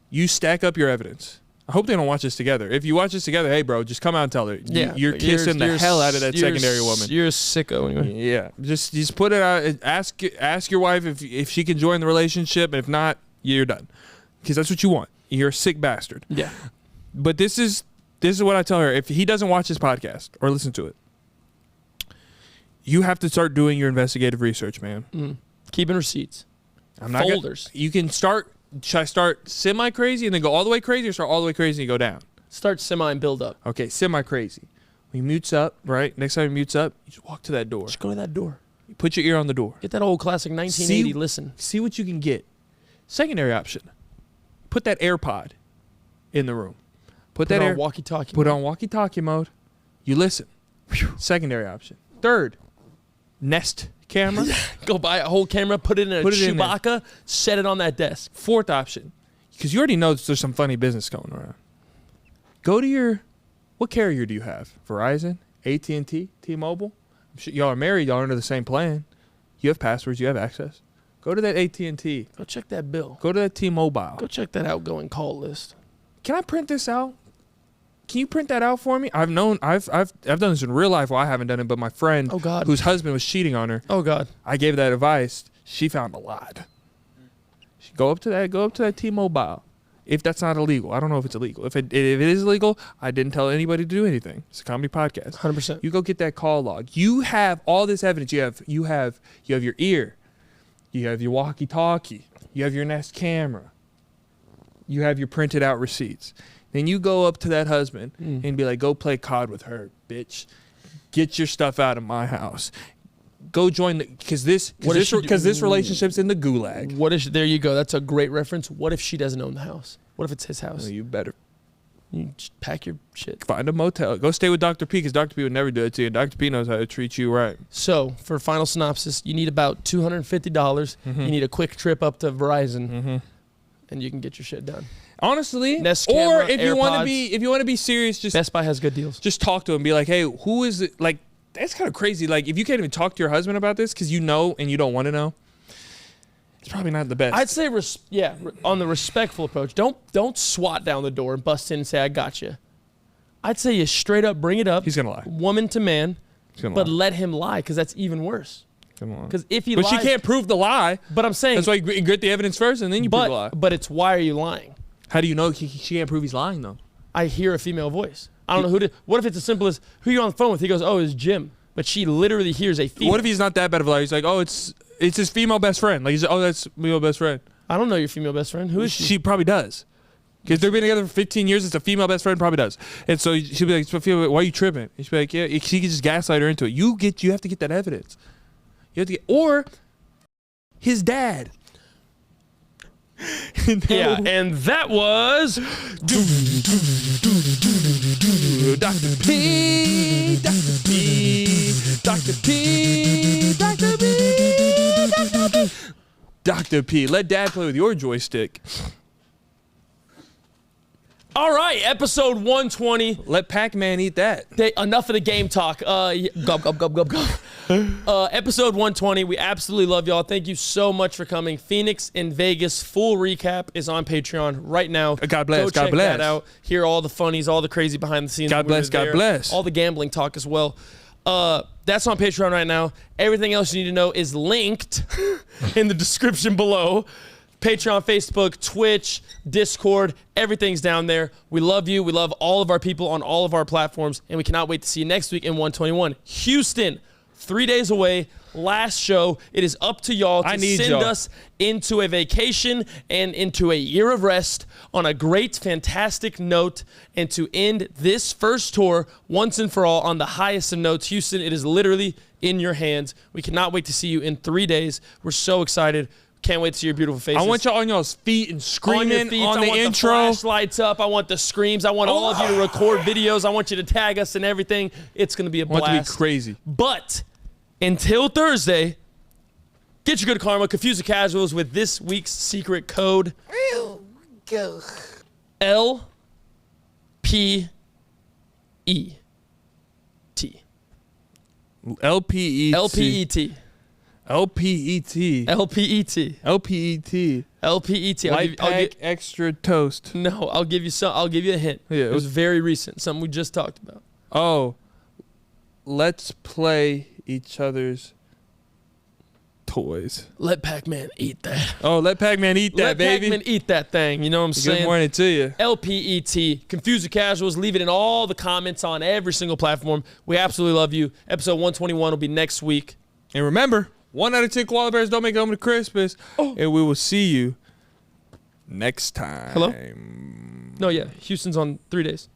You stack up your evidence. I hope they don't watch this together. If you watch this together, hey, bro, just come out and tell her. Yeah, You're kissing the hell out of that secondary woman. You're a sicko anyway. Yeah, just put it out. Ask your wife if she can join the relationship, and if not, you're done. Because that's what you want. You're a sick bastard. Yeah. But this is what I tell her. If he doesn't watch this podcast or listen to it, you have to start doing your investigative research, man. Keeping receipts. I'm not Folders. You can start. Should I start semi crazy and then go all the way crazy, or start all the way crazy and go down? Start semi and build up. Okay, semi crazy. When he mutes up, right? Next time he mutes up, you just walk to that door. Just go to that door. You put your ear on the door. Get that old classic 1980 listen. See what you can get. Secondary option. Put that AirPod in the room. Put that on walkie-talkie. Put it on walkie-talkie mode. You listen. Secondary option. Third, Nest camera. Go buy a whole camera, put it in a Chewbacca, set it on that desk. Fourth option, because you already know there's some funny business going around. Go to what carrier do you have? Verizon, AT&T, T-Mobile? I'm sure y'all are married. Y'all are under the same plan. You have passwords. You have access. Go to that AT&T. Go check that bill. Go to that T-Mobile. Go check that outgoing call list. Can I print this out? Can you print that out for me? I've done this in real life. Well, I haven't done it, but my friend, Oh, God. whose husband was cheating on her, Oh, God. I gave that advice. She found a lot. Go up to that T-Mobile. If that's not illegal, I don't know if it's illegal. If it is illegal, I didn't tell anybody to do anything. It's a comedy podcast. 100%. You go get that call log. You have all this evidence. You have your ear. You have your walkie-talkie. You have your Nest camera. You have your printed out receipts. Then you go up to that husband and be like, go play COD with her, bitch. Get your stuff out of my house. Go join the, because this relationship's in the gulag. What if, there you go. That's a great reference. What if she doesn't own the house? What if it's his house? Well, you better You just pack your shit. find a motel. Go stay with DR.P because DR.P would never do it to you. DR.P knows how to treat you right. So, for final synopsis, you need about $250. You need a quick trip up to Verizon, and you can get your shit done. Honestly, Nest or camera, if you want to AirPods. be serious, just Best Buy has good deals. just talk to him. Be like, hey, who is it? Like, that's kind of crazy. Like, if you can't even talk to your husband about this because you know and you don't want to know, it's probably not the best. I'd say, on the respectful approach, don't swat down the door and bust in and say, I got you. I'd say you straight up bring it up. He's gonna lie. Woman to man, He's gonna but lie. let him lie because that's even worse. Come on. Because if he But lies, she can't prove the lie. But I'm saying, That's why you get the evidence first and then you prove the lie. but it's why are you lying? How do you know she can't prove he's lying though? I hear a female voice. I don't know who to. What if it's as simple as who you on the phone with? He goes, oh, it's Jim. But she literally hears a female. What if he's not that bad of a liar? He's like, oh, it's his female best friend. Like, he's oh, that's female best friend. I don't know your female best friend. Who is she? She probably does. Because they've been together for 15 years. It's a female best friend, probably does. And so she'll be like, Sophia, why are you tripping? And she'll be like, yeah. She can just gaslight her into it. You have to get that evidence. You have to get, or his dad. Yeah, and that was Dr. P, Dr. P, Dr. P, Dr. P, Dr. P. Dr. P, let dad play with your joystick. all right. Episode 120. Let Pac-Man eat that. Enough of the game talk. Gub, gub, gub, gub, gub. Episode 120. We absolutely love y'all. Thank you so much for coming. Phoenix and Vegas full recap is on Patreon right now. God bless. Go God check bless. that out. Hear all the funnies, all the crazy behind the scenes. God when we bless. were God there. bless. All the gambling talk as well. That's on Patreon right now. Everything else you need to know is linked in the description below. Patreon, Facebook, Twitch, Discord, everything's down there. We love you. We love all of our people on all of our platforms, and we cannot wait to see you next week in 121. Houston, 3 days away, last show. It is up to y'all to send us into a vacation and into a year of rest on a great, fantastic note, and to end this first tour once and for all on the highest of notes. Houston, it is literally in your hands. We cannot wait to see you in 3 days. We're so excited. Can't wait to see your beautiful faces. I want y'all on y'all's feet and screaming on the I want intro. the flashlights up. I want the screams. I want all of you to record videos. I want you to tag us and everything. It's going to be a blast. I want it to be crazy. But until Thursday, get your good karma. Confuse the casuals with this week's secret code. LPET. LPET. LPET. LPET. LPET. LPET. LPET. Light pack extra toast. No, I'll give you some. I'll give you a hint. Yeah, it was very recent. Something we just talked about. Oh, let's play each other's toys. Let Pac-Man eat that. Oh, let Pac-Man eat that, Let baby. Pac-Man eat that thing. You know what I'm saying? Good morning to you. LPET. Confuse the casuals. Leave it in all the comments on every single platform. We absolutely love you. Episode 121 will be next week. And remember, 1 out of 10 koala bears don't make it home to Christmas. Oh. And we will see you next time. Hello? No, yeah. Houston's on 3 days.